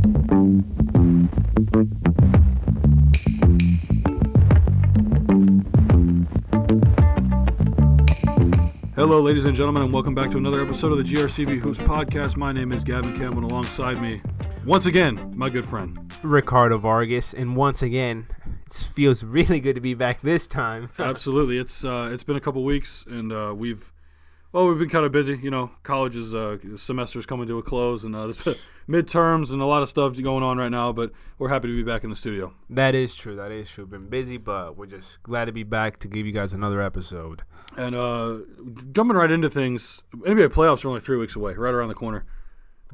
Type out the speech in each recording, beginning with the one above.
Hello, ladies and gentlemen, and welcome back to another episode of the GRCV Hoops podcast. My name is Gavin Campbell, and alongside me, once again, my good friend, Ricardo Vargas, and once again, it feels really good to be back this time. Absolutely, it's been a couple weeks, and we've been kind of busy. You know, college's semester's coming to a close, and there's midterms and a lot of stuff going on right now. But we're happy to be back in the studio. That is true. Been busy, but we're just glad to be back to give you guys another episode. And jumping right into things, NBA playoffs are only 3 weeks away, right around the corner.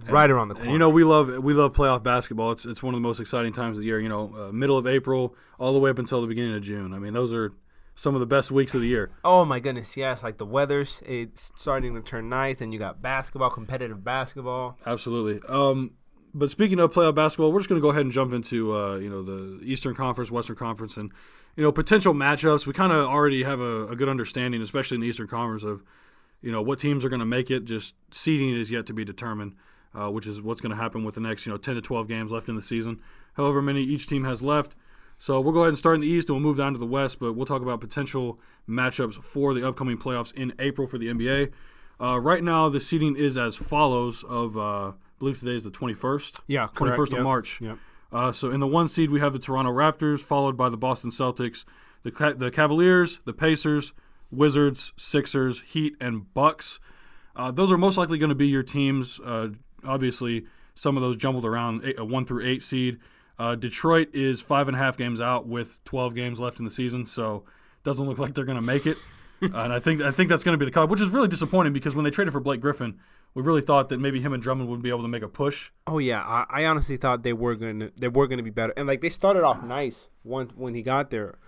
Right around the corner. And, you know, we love playoff basketball. It's one of the most exciting times of the year. You know, middle of April all the way up until the beginning of June. I mean, those are some of the best weeks of the year. Oh my goodness, yes! Like the weather's, it's starting to turn nice, and you got basketball, competitive basketball. Absolutely. But speaking of playoff basketball, we're just going to go ahead and jump into the Eastern Conference, Western Conference, and potential matchups. We kind of already have a good understanding, especially in the Eastern Conference, of what teams are going to make it. Just seeding is yet to be determined, which is what's going to happen with the next 10 to 12 games left in the season, however many each team has left. So we'll go ahead and start in the East, and we'll move down to the West, but we'll talk about potential matchups for the upcoming playoffs in April for the NBA. Right now, the seeding is as follows I believe today is the 21st. Yeah, 21st of March. Yep. So in the 1 seed, we have the Toronto Raptors, followed by the Boston Celtics, the Cavaliers, the Pacers, Wizards, Sixers, Heat, and Bucks. Those are most likely going to be your teams. Obviously, some of those jumbled around, 1 through 8 seed. Detroit is 5.5 games out with 12 games left in the season, so it doesn't look like they're going to make it. And I think that's going to be the cut, which is really disappointing because when they traded for Blake Griffin, we really thought that maybe him and Drummond would be able to make a push. Oh yeah, I honestly thought they were gonna be better, and like they started off nice when he got there,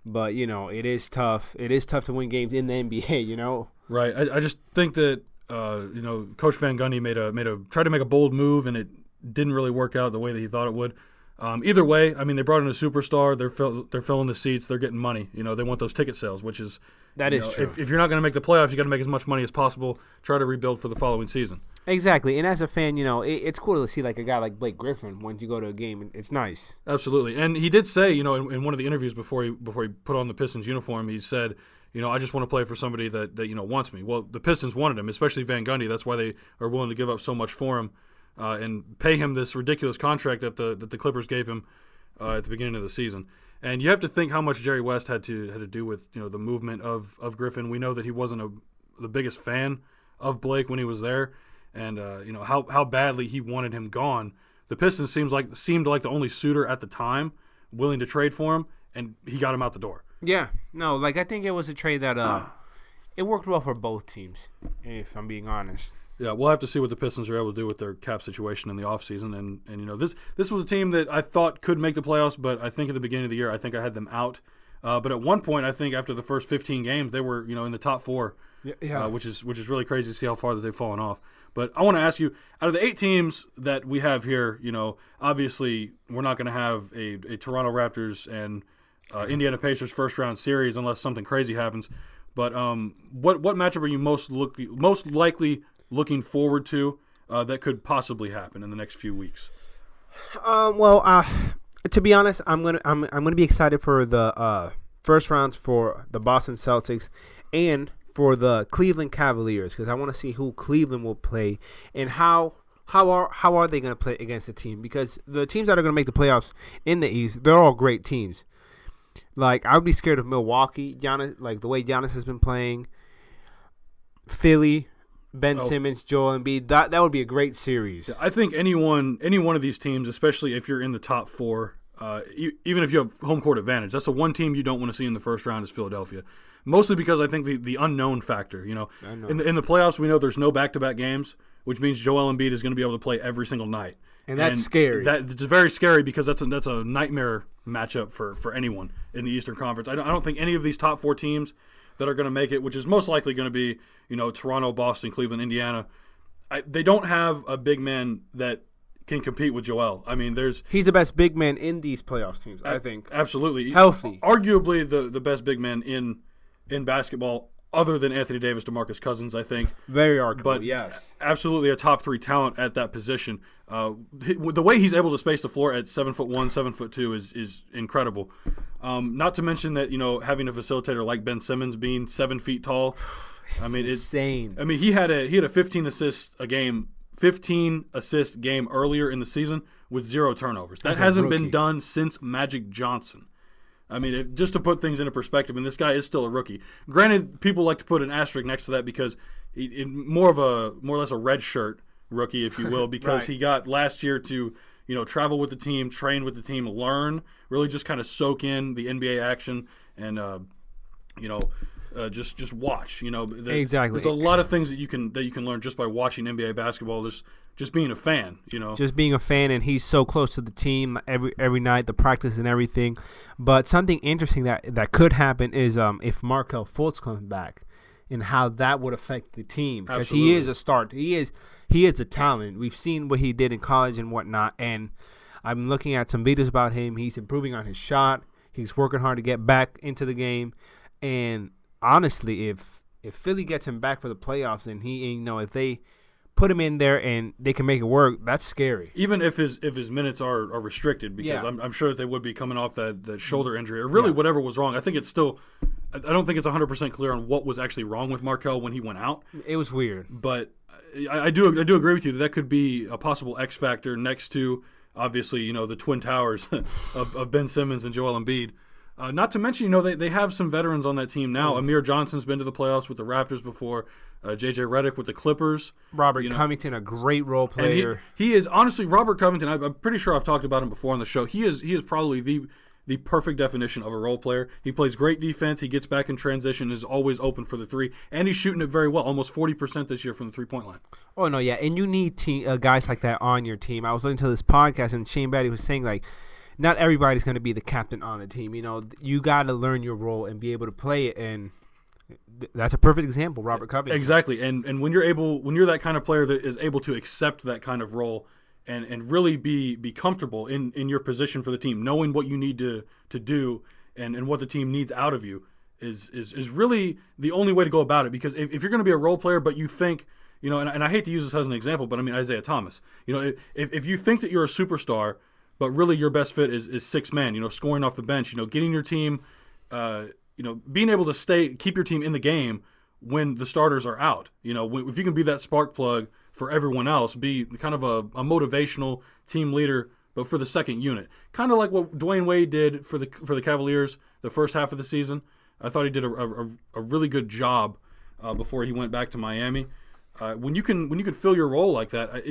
but it is tough. It is tough to win games in the NBA. Right. I just think that Coach Van Gundy tried to make a bold move, and it didn't really work out the way that he thought it would. Either way, I mean, they brought in a superstar. They're filling the seats. They're getting money. They want those ticket sales, which is true. If you're not going to make the playoffs, you got to make as much money as possible. Try to rebuild for the following season. Exactly, and as a fan, it's cool to see like a guy like Blake Griffin when you go to a game. It's nice. Absolutely, and he did say, in one of the interviews before he put on the Pistons uniform, he said, I just want to play for somebody that wants me. Well, the Pistons wanted him, especially Van Gundy. That's why they are willing to give up so much for him. And pay him this ridiculous contract that the Clippers gave him at the beginning of the season. And you have to think how much Jerry West had to do with the movement of Griffin. We know that he wasn't the biggest fan of Blake when he was there, and how badly he wanted him gone. The Pistons seemed like the only suitor at the time willing to trade for him, and he got him out the door. Yeah, no, like I think it was a trade that it worked well for both teams, if I'm being honest. Yeah, we'll have to see what the Pistons are able to do with their cap situation in the offseason. And this was a team that I thought could make the playoffs, but I think at the beginning of the year, I think I had them out. But at one point, I think after the first 15 games, they were in the top 4, which is really crazy to see how far that they've fallen off. But I want to ask you, out of the 8 teams that we have here, obviously we're not going to have a Toronto Raptors and Indiana Pacers first-round series unless something crazy happens. But what matchup are you most likely looking forward to that could possibly happen in the next few weeks? To be honest, I'm gonna be excited for the first rounds for the Boston Celtics and for the Cleveland Cavaliers because I want to see who Cleveland will play and how are they gonna play against the team, because the teams that are gonna make the playoffs in the East, they're all great teams. Like I would be scared of Milwaukee, Giannis, like the way Giannis has been playing. Philly. Ben Simmons, Joel Embiid, that would be a great series. Yeah, I think any one of these teams, especially if you're in the top 4, even if you have home court advantage, that's the one team you don't want to see in the first round is Philadelphia. Mostly because I think the unknown factor. In the playoffs, we know there's no back-to-back games, which means Joel Embiid is going to be able to play every single night. And that's scary. It's very scary because that's a nightmare matchup for anyone in the Eastern Conference. I don't think any of these top 4 teams that are going to make it, which is most likely going to be, Toronto, Boston, Cleveland, Indiana. They don't have a big man that can compete with Joel. I mean, he's the best big man in these playoffs teams, I think. Absolutely. Healthy. Arguably the best big man in basketball other than Anthony Davis, DeMarcus Cousins, I think. Very arguable, But yes. absolutely a top 3 talent at that position. The way he's able to space the floor at 7'1", 7'2" is incredible. Not to mention that, you know, having a facilitator like Ben Simmons being 7 feet tall. I mean, insane. he had a 15 assist game earlier in the season with 0 turnovers. That hasn't been done since Magic Johnson. I mean, just to put things into perspective, and this guy is still a rookie. Granted, people like to put an asterisk next to that because more or less a red shirt rookie, if you will, because Right. he got last year to, you know, travel with the team, train with the team, learn, really just kind of soak in the NBA action, and just watch. You know, Exactly. There's a lot of things that you can learn just by watching NBA basketball. There's just being a fan, you know. Just being a fan, and he's so close to the team every night, the practice and everything. But something interesting that could happen is if Markelle Fultz comes back, and how that would affect the team, because he is a start. He is a talent. We've seen what he did in college and whatnot, and I'm looking at some videos about him. He's improving on his shot. He's working hard to get back into the game, and honestly, if Philly gets him back for the playoffs, and if they put him in there and they can make it work, that's scary. Even if his minutes are restricted, because I'm sure that they would be coming off that shoulder injury or really whatever was wrong. I think it's still – I don't think it's 100% clear on what was actually wrong with Markelle when he went out. It was weird. But I do agree with you that could be a possible X factor next to, obviously, you know, the twin towers of Ben Simmons and Joel Embiid. Not to mention, you know, they have some veterans on that team now. Amir Johnson's been to the playoffs with the Raptors before. J.J. Redick with the Clippers. Robert Covington, a great role player. And he is, honestly, Robert Covington, I'm pretty sure I've talked about him before on the show. He is probably the perfect definition of a role player. He plays great defense. He gets back in transition, is always open for the three, and he's shooting it very well, almost 40% this year from the three-point line. Oh, no, yeah, and you need guys like that on your team. I was listening to this podcast, and Shane Batty was saying, like, not everybody's going to be the captain on the team. You know, you got to learn your role and be able to play it, and that's a perfect example, Robert Covington. Exactly, and when you're that kind of player that is able to accept that kind of role and really be comfortable in your position for the team, knowing what you need to do and what the team needs out of you is really the only way to go about it. Because if you're going to be a role player, but you think, you know, and I hate to use this as an example, but I mean Isaiah Thomas, you know, if you think that you're a superstar, but really your best fit is six man, you know, scoring off the bench, you know, getting your team, you know, being able to keep your team in the game when the starters are out. You know, if you can be that spark plug for everyone else, be kind of a motivational team leader, but for the second unit. Kind of like what Dwayne Wade did for the Cavaliers the first half of the season. I thought he did a really good job before he went back to Miami. When you can fill your role like that,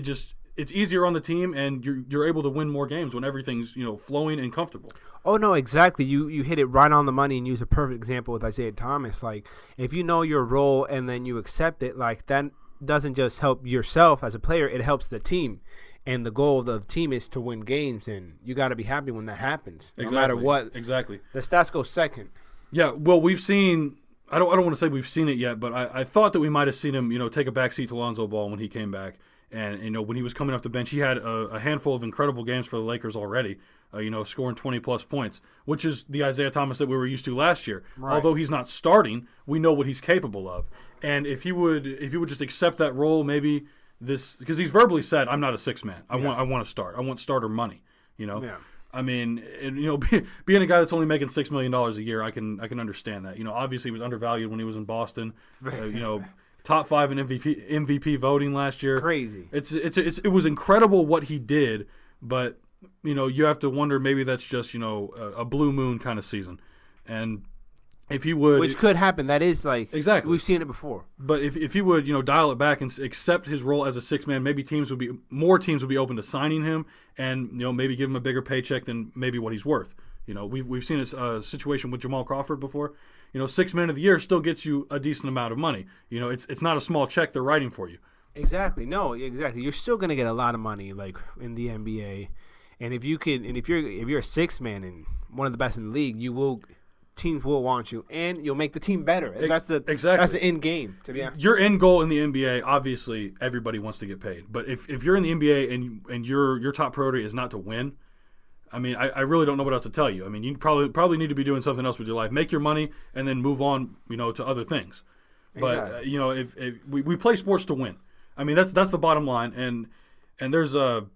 it's easier on the team, and you're able to win more games when everything's, you know, flowing and comfortable. Oh, no, exactly. You hit it right on the money and use a perfect example with Isaiah Thomas. Like, if you know your role and then you accept it, like, that doesn't just help yourself as a player, it helps the team. And the goal of the team is to win games, and you got to be happy when that happens, no matter what. Exactly. The stats go second. Yeah, well, we've seen – I don't want to say we've seen it yet, but I thought that we might have seen him, you know, take a backseat to Lonzo Ball when he came back. And, you know, when he was coming off the bench, he had a handful of incredible games for the Lakers already, you know, scoring 20-plus points, which is the Isaiah Thomas that we were used to last year. Right. Although he's not starting, we know what he's capable of. And if he would just accept that role, maybe this – because he's verbally said, I'm not a six-man. I want to start. I want starter money, you know. Yeah. I mean, and, you know, being a guy that's only making $6 million a year, I can understand that. You know, obviously he was undervalued when he was in Boston, you know – top 5 in MVP voting last year. Crazy. It was incredible what he did, but you know, you have to wonder, maybe that's just, you know, a blue moon kind of season. And if he would, which could happen, that is like exactly, we've seen it before. But if he would, you know, dial it back and accept his role as a six man, maybe more teams would be open to signing him, and, you know, maybe give him a bigger paycheck than maybe what he's worth. You know, we've seen a situation with Jamal Crawford before. You know, 6 man of the year still gets you a decent amount of money. You know, it's not a small check they're writing for you. Exactly. No, exactly. You're still gonna get a lot of money, like in the NBA. And if you're a 6 man and one of the best in the league, teams will want you, and you'll make the team better. That's the end game. To be honest, your end goal in the NBA, obviously, everybody wants to get paid. But if you're in the NBA and your top priority is not to win, I mean, I really don't know what else to tell you. I mean, you probably need to be doing something else with your life. Make your money and then move on, you know, to other things. But Exactly. if we play sports to win. I mean, that's the bottom line. And there was an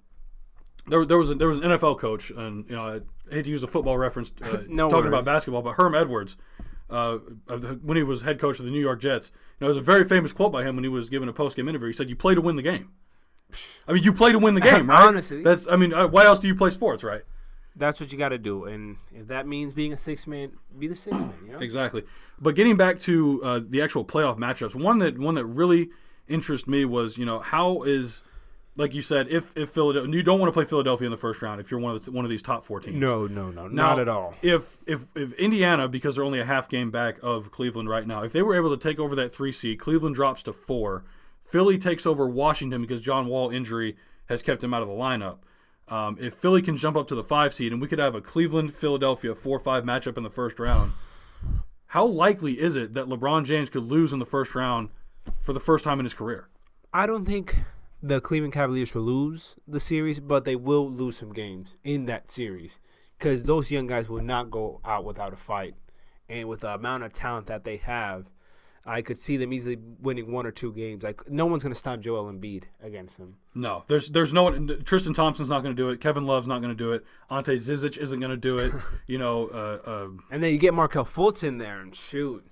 NFL coach, and I hate to use a football reference No talking worries. about basketball, but Herm Edwards, when he was head coach of the New York Jets, there was a very famous quote by him when he was giving a post-game interview. He said, "You play to win the game." I mean, you play to win the game, right? Honestly. Why else do you play sports, right? That's what you got to do, and if that means being a six-man, be the six-man. Exactly. But getting back to the actual playoff matchups, one that really interested me was, how is, like you said, if Philadelphia, you don't want to play Philadelphia in the first round if you're one of these top 4 teams. No, not at all. If Indiana, because they're only a half game back of Cleveland right now, if they were able to take over that 3 seed, Cleveland drops to 4. Philly takes over Washington because John Wall injury has kept him out of the lineup. If Philly can jump up to the 5 seed, and we could have a Cleveland-Philadelphia 4-5 matchup in the first round, how likely is it that LeBron James could lose in the first round for the first time in his career? I don't think the Cleveland Cavaliers will lose the series, but they will lose some games in that series because those young guys will not go out without a fight. And with the amount of talent that they have, I could see them easily winning 1 or 2 games. Like, no one's going to stop Joel Embiid against them. No, there's no one. Tristan Thompson's not going to do it. Kevin Love's not going to do it. Ante Zizic isn't going to do it. And then you get Markelle Fultz in there and shoot.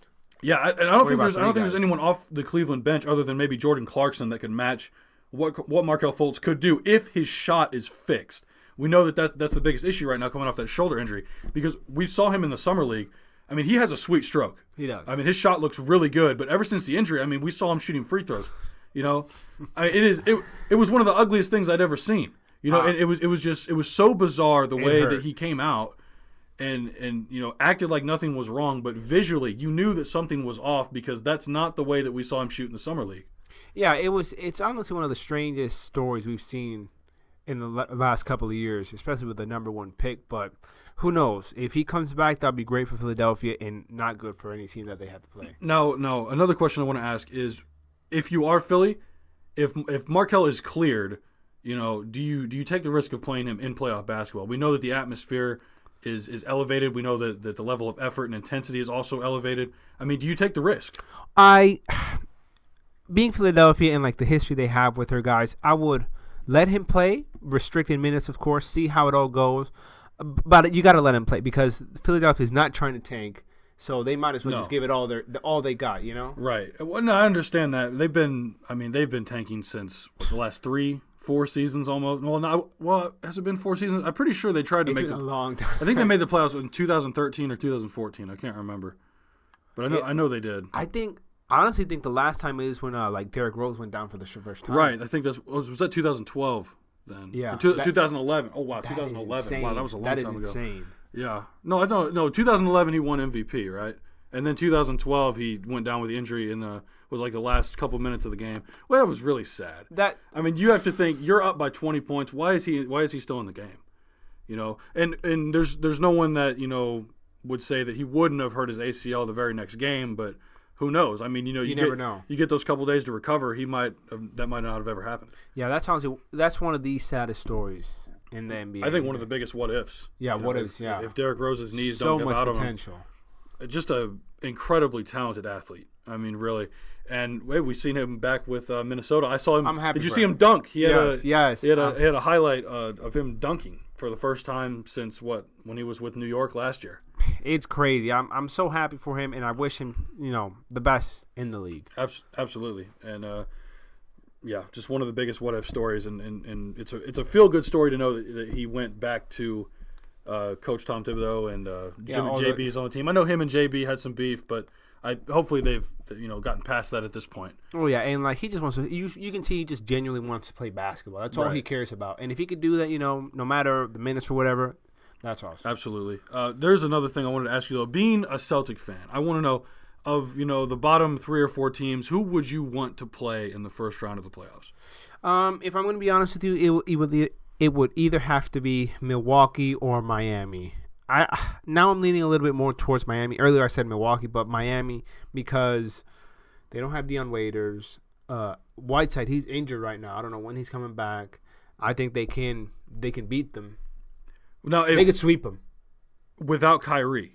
Yeah, I don't think there's anyone off the Cleveland bench other than maybe Jordan Clarkson that could match what Markelle Fultz could do if his shot is fixed. We know that's the biggest issue right now coming off that shoulder injury because we saw him in the summer league. I mean, he has a sweet stroke. He does. I mean, his shot looks really good, but ever since the injury, I mean, we saw him shooting free throws. It was one of the ugliest things I'd ever seen. And it was so bizarre the way that he came out and acted like nothing was wrong, but visually you knew that something was off because that's not the way that we saw him shoot in the summer league. Yeah, it's honestly one of the strangest stories we've seen in the last couple of years, especially with the number 1 pick, but who knows? If he comes back, that'd be great for Philadelphia and not good for any team that they have to play. No. Another question I want to ask is, if you are Philly, if Markelle is cleared, do you take the risk of playing him in playoff basketball? We know that the atmosphere is elevated. We know that the level of effort and intensity is also elevated. I mean, do you take the risk? Being Philadelphia and like the history they have with their guys, I would let him play, restricted minutes, of course, see how it all goes. But you got to let him play because Philadelphia is not trying to tank, so they might as well just give it all they got, Right. Well, no, I understand that. They've been tanking since the last 3-4 seasons almost. Well, has it been 4 seasons? I'm pretty sure they tried to make it. It's been a long time. I think they made the playoffs in 2013 or 2014. I can't remember, but I know they did. I honestly think the last time is when Derrick Rose went down for the first time. Right. I think was that 2012. Then 2011. Oh wow, 2011. Wow, that was a long time ago. That is insane. Yeah. No. 2011 he won MVP, right? And then 2012 he went down with the injury and was like the last couple minutes of the game. Well, that was really sad. You have to think you're up by 20 points. Why is he still in the game? And there's no one that would say that he wouldn't have hurt his ACL the very next game, but who knows? I mean, you never know. You get those couple days to recover. That might not have ever happened. Yeah, that's one of the saddest stories in the NBA. I think one of the biggest what ifs. Yeah, what ifs. Yeah, if Derrick Rose's knees don't give out of him, potential. Just an incredibly talented athlete. I mean, really. And we've seen him back with Minnesota. I saw him. I'm happy. Did you see him dunk? He had He had a highlight of him dunking for the first time since when he was with New York last year. It's crazy. I'm so happy for him, and I wish him the best in the league. Absolutely, and just one of the biggest what if stories, and it's a feel good story to know that he went back to Coach Tom Thibodeau and JB's on the team. I know him and JB had some beef, but hopefully they've gotten past that at this point. Oh yeah, and he just wants to. You can see he just genuinely wants to play basketball. That's all he cares about, and if he could do that, no matter the minutes or whatever. That's awesome. Absolutely. There's another thing I wanted to ask you, though. Being a Celtic fan, I want to know, of the bottom 3 or 4 teams, who would you want to play in the first round of the playoffs? If I'm going to be honest with you, it would either have to be Milwaukee or Miami. Now I'm leaning a little bit more towards Miami. Earlier I said Milwaukee, but Miami because they don't have Dion Waiters. Whiteside, he's injured right now. I don't know when he's coming back. I think they can beat them. Now, they could sweep them without Kyrie.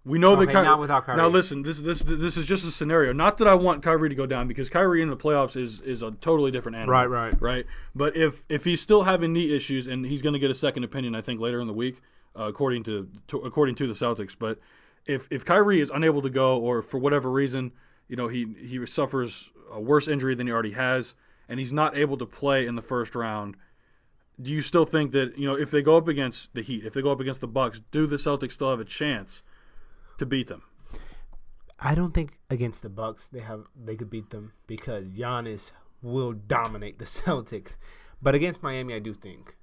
We know that not without Kyrie. Now listen, this is just a scenario. Not that I want Kyrie to go down, because Kyrie in the playoffs is a totally different animal. Right. But if he's still having knee issues, and he's going to get a second opinion, I think later in the week, according to the Celtics. But if Kyrie is unable to go, or for whatever reason, he suffers a worse injury than he already has, and he's not able to play in the first round, do you still think that if they go up against the Heat, if they go up against the Bucks, do the Celtics still have a chance to beat them? I don't think against the Bucks they could beat them, because Giannis will dominate the Celtics. But against Miami, I do think.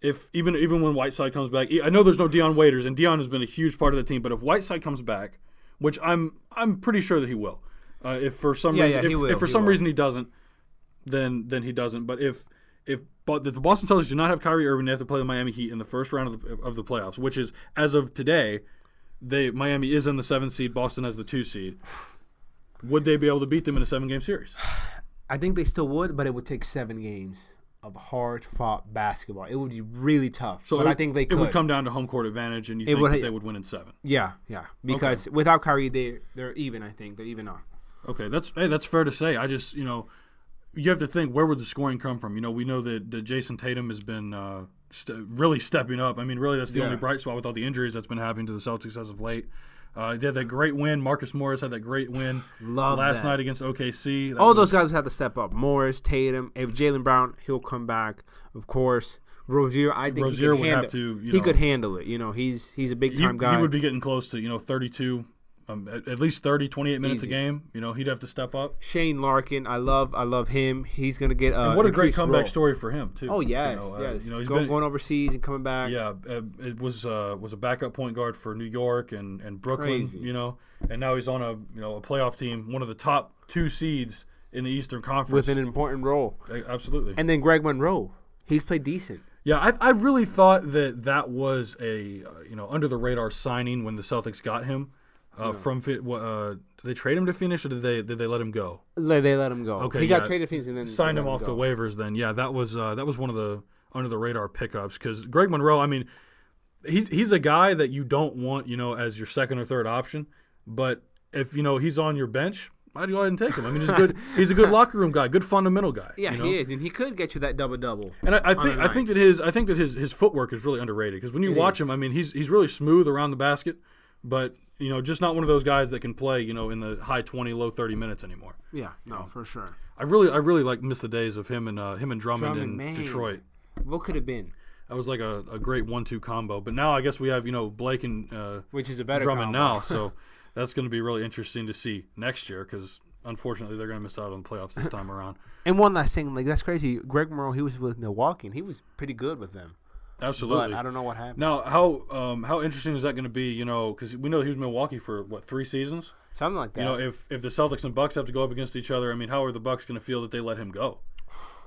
If even when Whiteside comes back, I know there's no Dion Waiters, and Dion has been a huge part of the team. But if Whiteside comes back, which I'm pretty sure that he will, if for some reason he doesn't, then he doesn't. But if the Boston Celtics do not have Kyrie Irving, they have to play the Miami Heat in the first round of the playoffs, which is, as of today, Miami is in the 7th seed, Boston has the 2 seed. Would they be able to beat them in a 7-game series? I think they still would, but it would take 7 games of hard-fought basketball. It would be really tough, but I think they could. It would come down to home court advantage, and you think that they would win in 7? Yeah, because without Kyrie, they're even, I think. They're even on. Okay, that's fair to say. I just, you have to think, where would the scoring come from? We know that Jason Tatum has been really stepping up. I mean, really, that's the only bright spot with all the injuries that's been happening to the Celtics as of late. They had that great win. Marcus Morris had that great win last night against OKC. All those guys have to step up. Morris, Tatum, if Jaylen Brown, he'll come back, of course. Rozier, I think Rozier would have to. He could handle it. He's a big time guy. He would be getting close to 32. At least 30, 28 minutes a game. He'd have to step up. Shane Larkin, I love him. He's going to get and what a great comeback story for him, too. Oh, yes. He's going overseas and coming back. Yeah, it was a backup point guard for New York and Brooklyn, Crazy. and now he's on a playoff team, one of the top 2 seeds in the Eastern Conference. With an important role. Absolutely. And then Greg Monroe. He's played decent. Yeah, I really thought that was a under the radar signing when the Celtics got him. Did they trade him to Phoenix, or did they let him go? They let him go. Okay, he got traded to Phoenix and then signed him off the waivers. Then that was one of the under the radar pickups, because Greg Monroe, I mean, he's a guy that you don't want as your second or third option, but if he's on your bench, I'd go ahead and take him. I mean, he's a good locker room guy, good fundamental guy. Yeah, he is, and he could get you that double. And I think that his footwork is really underrated, because when you watch him, I mean, he's really smooth around the basket, but just not one of those guys that can play in the high 20, low 30 minutes anymore. Yeah, no, for sure. I really miss the days of him and Drummond in Detroit. What could have been? That was like a great 1-2 combo. But now I guess we have Blake and which is a better Drummond combo. Now, so that's going to be really interesting to see next year, because unfortunately they're going to miss out on the playoffs this time around. And one last thing, that's crazy. Greg Monroe, he was with Milwaukee, and he was pretty good with them. Absolutely. But I don't know what happened. Now, how interesting is that going to be? Because we know he was in Milwaukee for 3 seasons, something like that. If the Celtics and Bucks have to go up against each other, I mean, how are the Bucks going to feel that they let him go?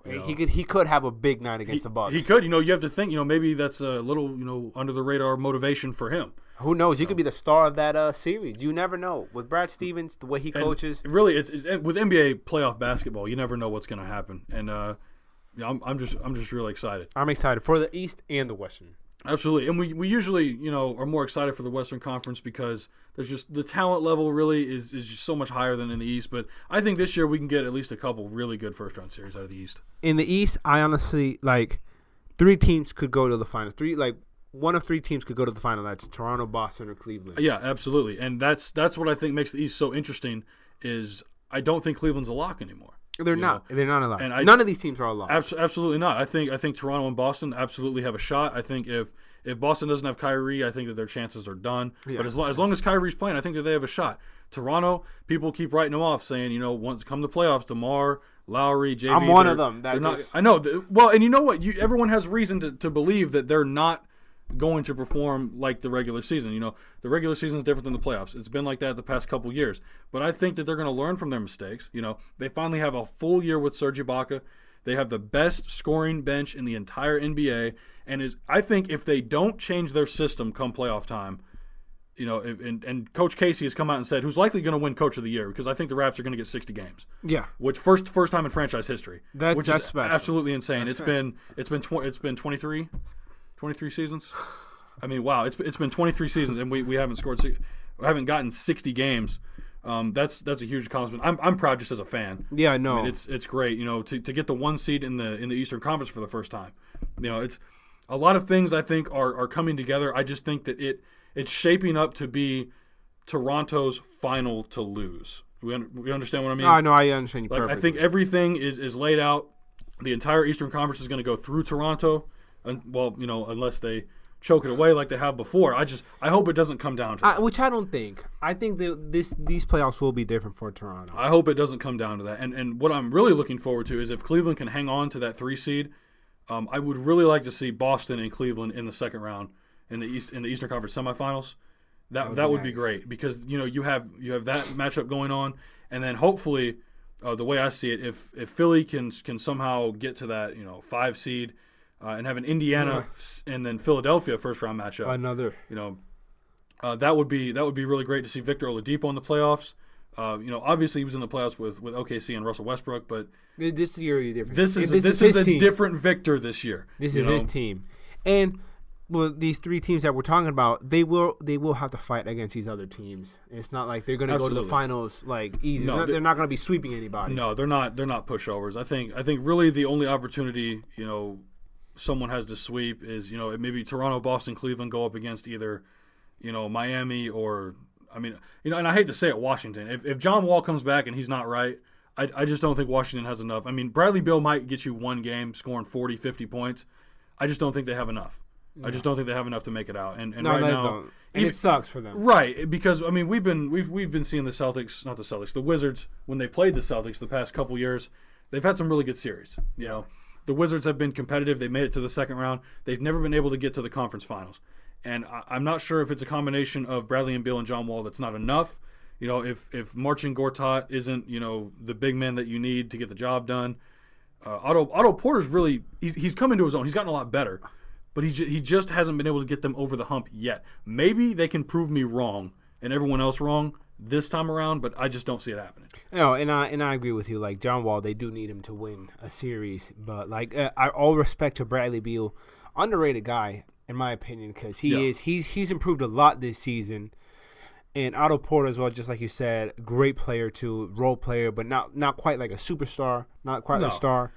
He could have a big night against the Bucks. He could. You have to think. Maybe that's a little under the radar motivation for him. Who knows? You could be the star of that series. You never know. With Brad Stevens, the way he coaches. Really, it's with NBA playoff basketball, you never know what's going to happen. And I'm just really excited. I'm excited for the East and the Western. Absolutely, and we usually are more excited for the Western Conference, because there's just the talent level really is just so much higher than in the East. But I think this year we can get at least a couple really good first round series out of the East. In the East, I honestly 3 teams could go to the finals. One of 3 teams could go to the final. That's Toronto, Boston, or Cleveland. Yeah, absolutely, and that's what I think makes the East so interesting. Is I don't think Cleveland's a lock anymore. They're not. They're not a lock. None of these teams are a lock. Absolutely not. I think Toronto and Boston absolutely have a shot. I think if Boston doesn't have Kyrie, I think that their chances are done. Yeah. But as long as Kyrie's playing, I think that they have a shot. Toronto, people keep writing them off, saying once come the playoffs, DeMar, Lowry, JV. I'm one of them. I know. Well, and you know what? Everyone has reason to believe that they're not going to perform like the regular season. The regular season is different than the playoffs. It's been like that the past couple years. But I think that they're going to learn from their mistakes. They finally have a full year with Serge Ibaka. They have the best scoring bench in the entire NBA. And I think if they don't change their system come playoff time, and Coach Casey has come out and said who's likely going to win Coach of the Year, because I think the Raps are going to get 60 games. Yeah, which first time in franchise history. Which is special. Absolutely insane. It's been 23 seasons. I mean, wow, it's been 23 seasons and we haven't scored, we haven't gotten 60 games. That's a huge accomplishment. I'm proud just as a fan. Yeah, I know. I mean, it's great, to get the 1 seed in the Eastern Conference for the first time. It's a lot of things I think are coming together. I just think that it's shaping up to be Toronto's final to lose. We understand what I mean? I know, I understand you perfectly. I think everything is laid out. The entire Eastern Conference is going to go through Toronto, unless they choke it away like they have before. I hope it doesn't come down to that. Which I don't think. I think these playoffs will be different for Toronto. I hope it doesn't come down to that. And what I'm really looking forward to is if Cleveland can hang on to that 3 seed, I would really like to see Boston and Cleveland in the second round in the Eastern Conference semifinals. That would be great because you have that matchup going on, and then hopefully the way I see it, if Philly can somehow get to that 5 seed and have an Indiana and then Philadelphia first round matchup, that would be really great to see Victor Oladipo in the playoffs. Obviously he was in the playoffs with OKC and Russell Westbrook, but this year is different. This is a different Victor this year. This is his team, and. Well, these 3 teams that we're talking about, they will have to fight against these other teams. It's not like they're going to go to the finals easy. No, they're not going to be sweeping anybody. No, they're not. They're not pushovers. I think really the only opportunity someone has to sweep is maybe Toronto, Boston, Cleveland go up against either Miami or and I hate to say it, Washington. If John Wall comes back and he's not right, I just don't think Washington has enough. I mean, Bradley Beal might get you 1 game scoring 40, 50 points. I just don't think they have enough. I just don't think they have enough to make it out. And right now, don't. And it sucks for them. Right, because we've been seeing the Wizards when they played the Celtics the past couple years. They've had some really good series. The Wizards have been competitive. They made it to the second round. They've never been able to get to the conference finals. And I'm not sure if it's a combination of Bradley and Beal and John Wall that's not enough. If Marcin Gortat isn't the big man that you need to get the job done. Otto Porter's really he's come into his own. He's gotten a lot better. But he just hasn't been able to get them over the hump yet. Maybe they can prove me wrong and everyone else wrong this time around, but I just don't see it happening. No, and I agree with you. Like John Wall, they do need him to win a series. But I all respect to Bradley Beal, underrated guy in my opinion, because he's improved a lot this season. And Otto Porter as well, just like you said, great player too, role player, but not quite like a superstar, not quite a star.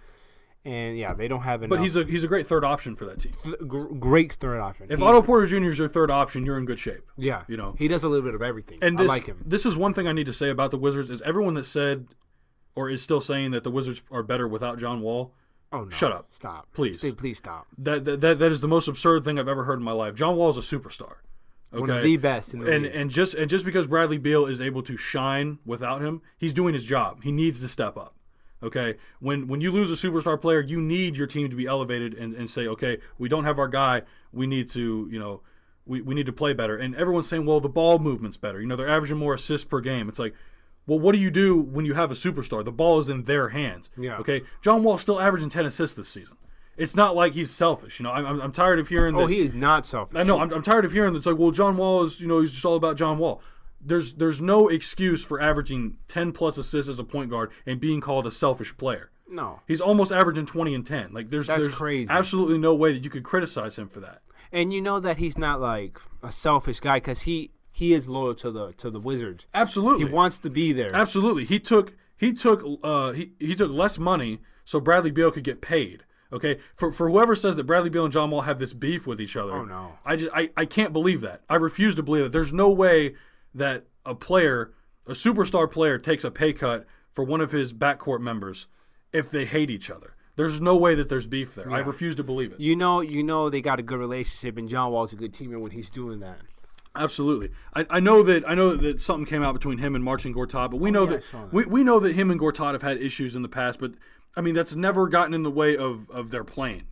And they don't have enough. But he's a great third option for that team. Great third option. If Otto Porter Jr. is your third option, you're in good shape. Yeah, he does a little bit of everything. And I like him. This is one thing I need to say about the Wizards is everyone that said or is still saying that the Wizards are better without John Wall. Oh no! Shut up! Stop, please! Please stop. That is the most absurd thing I've ever heard in my life. John Wall is a superstar. Okay? One of the best in the league. And just because Bradley Beal is able to shine without him, he's doing his job. He needs to step up. Okay, when you lose a superstar player, you need your team to be elevated and say, okay, we don't have our guy. We need to, we need to play better. And everyone's saying, well, the ball movement's better. They're averaging more assists per game. It's like, well, what do you do when you have a superstar? The ball is in their hands. Yeah. Okay, John Wall's still averaging 10 assists this season. It's not like he's selfish. I'm tired of hearing that. Oh, he is not selfish. I know. I'm tired of hearing that. It's like, well, John Wall is, he's just all about John Wall. There's no excuse for averaging 10-plus assists as a point guard and being called a selfish player. No. He's almost averaging 20 and 10. There's crazy. Absolutely no way that you could criticize him for that. And you know that he's not like a selfish guy because he is loyal to the Wizards. Absolutely. He wants to be there. Absolutely. He took less money so Bradley Beal could get paid. Okay, for whoever says that Bradley Beal and John Wall have this beef with each other. Oh no. I can't believe that. I refuse to believe it. There's no way that a superstar player takes a pay cut for one of his backcourt members if they hate each other. There's no way that there's beef there. Yeah. I refuse to believe it. You know they got a good relationship, and John Wall's a good teammate when he's doing that. Absolutely. I know that something came out between him and Marcin Gortat, but we know that him and Gortat have had issues in the past, but I mean that's never gotten in the way of their playing.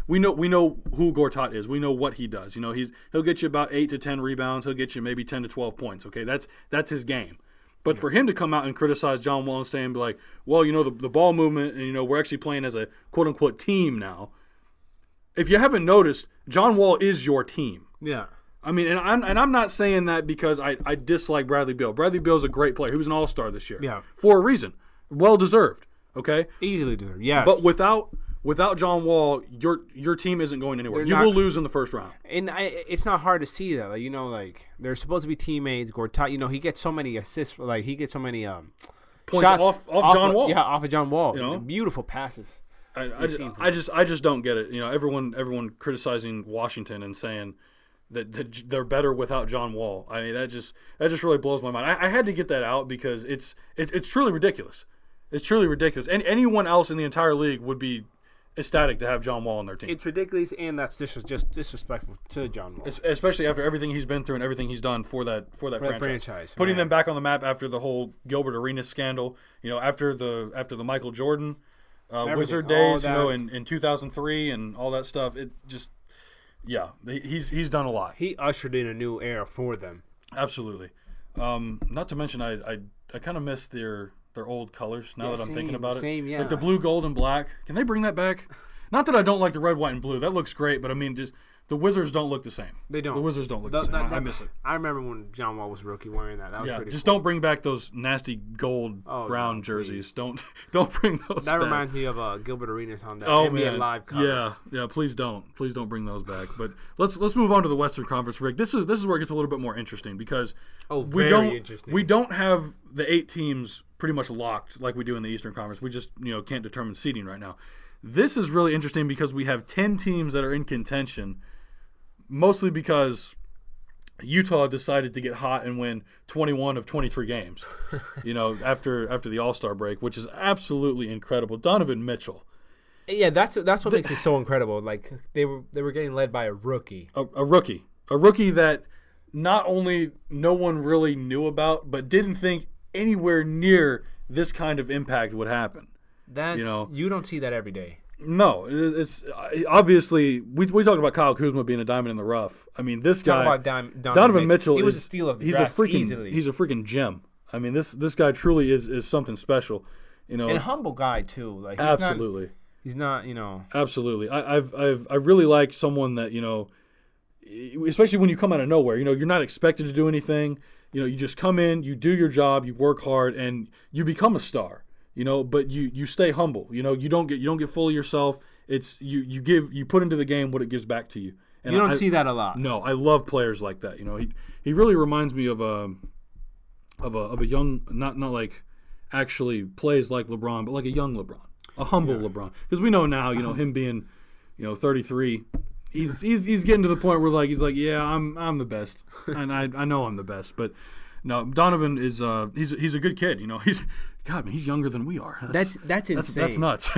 We know who Gortat is. We know what he does. He'll get you about 8 to 10 rebounds. He'll get you maybe 10 to 12 points. Okay, that's his game. But for him to come out and criticize John Wall and stay and be like, well, the ball movement, and we're actually playing as a quote unquote team now. If you haven't noticed, John Wall is your team. Yeah. I mean, and I'm not saying that because I dislike Bradley Beal. Bradley Beal's a great player. He was an all-star this year. Yeah. For a reason. Well deserved. Okay? Easily deserved, yes. But without without John Wall, your team isn't going anywhere. You not- will lose in the first round. And it's not hard to see that. Like, like they're supposed to be teammates. Gortat, he gets so many assists. Like he gets so many Points shots off John Wall. Yeah, off of John Wall. Beautiful passes. I just don't get it. Everyone criticizing Washington and saying that they're better without John Wall. I mean, that just really blows my mind. I had to get that out because it's truly ridiculous. It's truly ridiculous. And anyone else in the entire league would be ecstatic to have John Wall on their team. It's ridiculous, and that's just disrespectful to John Wall, especially after everything he's been through and everything he's done for that franchise. Putting them back on the map after the whole Gilbert Arenas scandal. After the Michael Jordan Wizard days, in 2003 and all that stuff. It just, he's done a lot. He ushered in a new era for them. Absolutely. Not to mention, I kind of miss their old colors now that I'm thinking about it. Like the blue, gold, and black. Can they bring that back? Not that I don't like the red, white, and blue. That looks great, but I mean, just the Wizards don't look the same. They don't. The Wizards don't look the same. I miss it. I remember when John Wall was rookie wearing that. That was pretty just cool. Don't bring back those nasty gold brown jerseys. Don't bring those that back. Reminds me of Gilbert Arenas on that NBA Live cover. Yeah, please don't bring those back. But let's move on to the Western Conference, Rick. This is where it gets a little bit more interesting because we don't have the 8 teams pretty much locked like we do in the Eastern Conference. We just can't determine seeding right now. This is really interesting because we have 10 teams that are in contention, mostly because Utah decided to get hot and win 21 of 23 games, after the All-Star break, which is absolutely incredible. Donovan Mitchell. Yeah, that's what makes it so incredible. Like they were getting led by a rookie. A rookie that not only no one really knew about, but didn't think anywhere near this kind of impact would happen. You don't see that every day. No, it's obviously we talked about Kyle Kuzma being a diamond in the rough. I mean, this guy, Donovan Mitchell, he was a steal of the draft easily. He's a freaking gem. I mean, this guy truly is something special. And a humble guy too. Like absolutely, he's not. Absolutely. I really like someone that especially when you come out of nowhere. You're not expected to do anything. You just come in, you do your job, you work hard, and you become a star. But you stay humble. You don't get full of yourself. It's you put into the game what it gives back to you. And you don't see that a lot. No, I love players like that. He really reminds me of a young, not like actually plays like LeBron, but like a young LeBron, a humble LeBron. Because we know now, him being 33, he's getting to the point where he's like, yeah, I'm the best, and I know I'm the best, but. No, Donovan is he's a good kid. He's younger than we are. That's insane. That's nuts.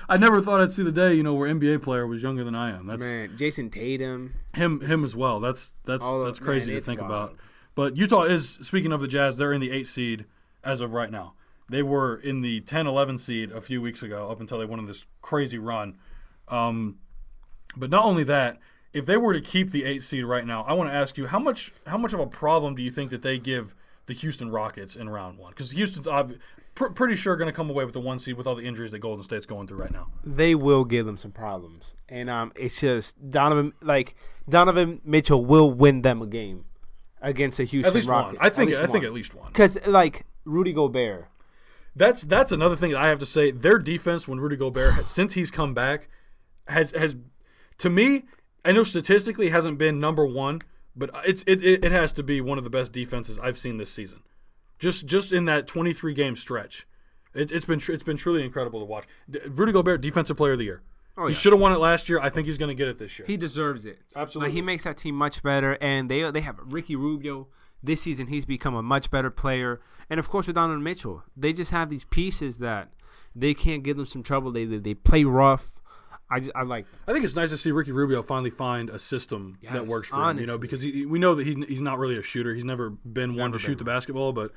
I never thought I'd see the day where NBA player was younger than I am. Man, Jason Tatum. Him as well. That's crazy to think about. But Utah is, speaking of the Jazz, they're in the 8th seed as of right now. They were in the 10-11 seed a few weeks ago up until they went on this crazy run. But not only that, if they were to keep the 8th seed right now, I want to ask you, how much of a problem do you think that they give the Houston Rockets in round 1? Because Houston's pretty sure going to come away with the 1 seed with all the injuries that Golden State's going through right now. They will give them some problems. And it's just Donovan Mitchell will win them a game against the Houston Rockets. One. I think at least one. Because, Rudy Gobert. That's another thing that I have to say. Their defense, when Rudy Gobert, since he's come back, has to me, I know statistically hasn't been number 1, but it has to be one of the best defenses I've seen this season. Just in that 23-game stretch, it's been truly incredible to watch. Rudy Gobert, Defensive Player of the Year. Oh, he should have won it last year. I think he's going to get it this year. He deserves it. Absolutely. He makes that team much better, and they have Ricky Rubio. This season, he's become a much better player. And, of course, with Donovan Mitchell, they just have these pieces that they can't give them some trouble. They play rough. I like them. I think it's nice to see Ricky Rubio finally find a system that works for him. Because we know that he's not really a shooter. He's never been one to shoot the basketball. But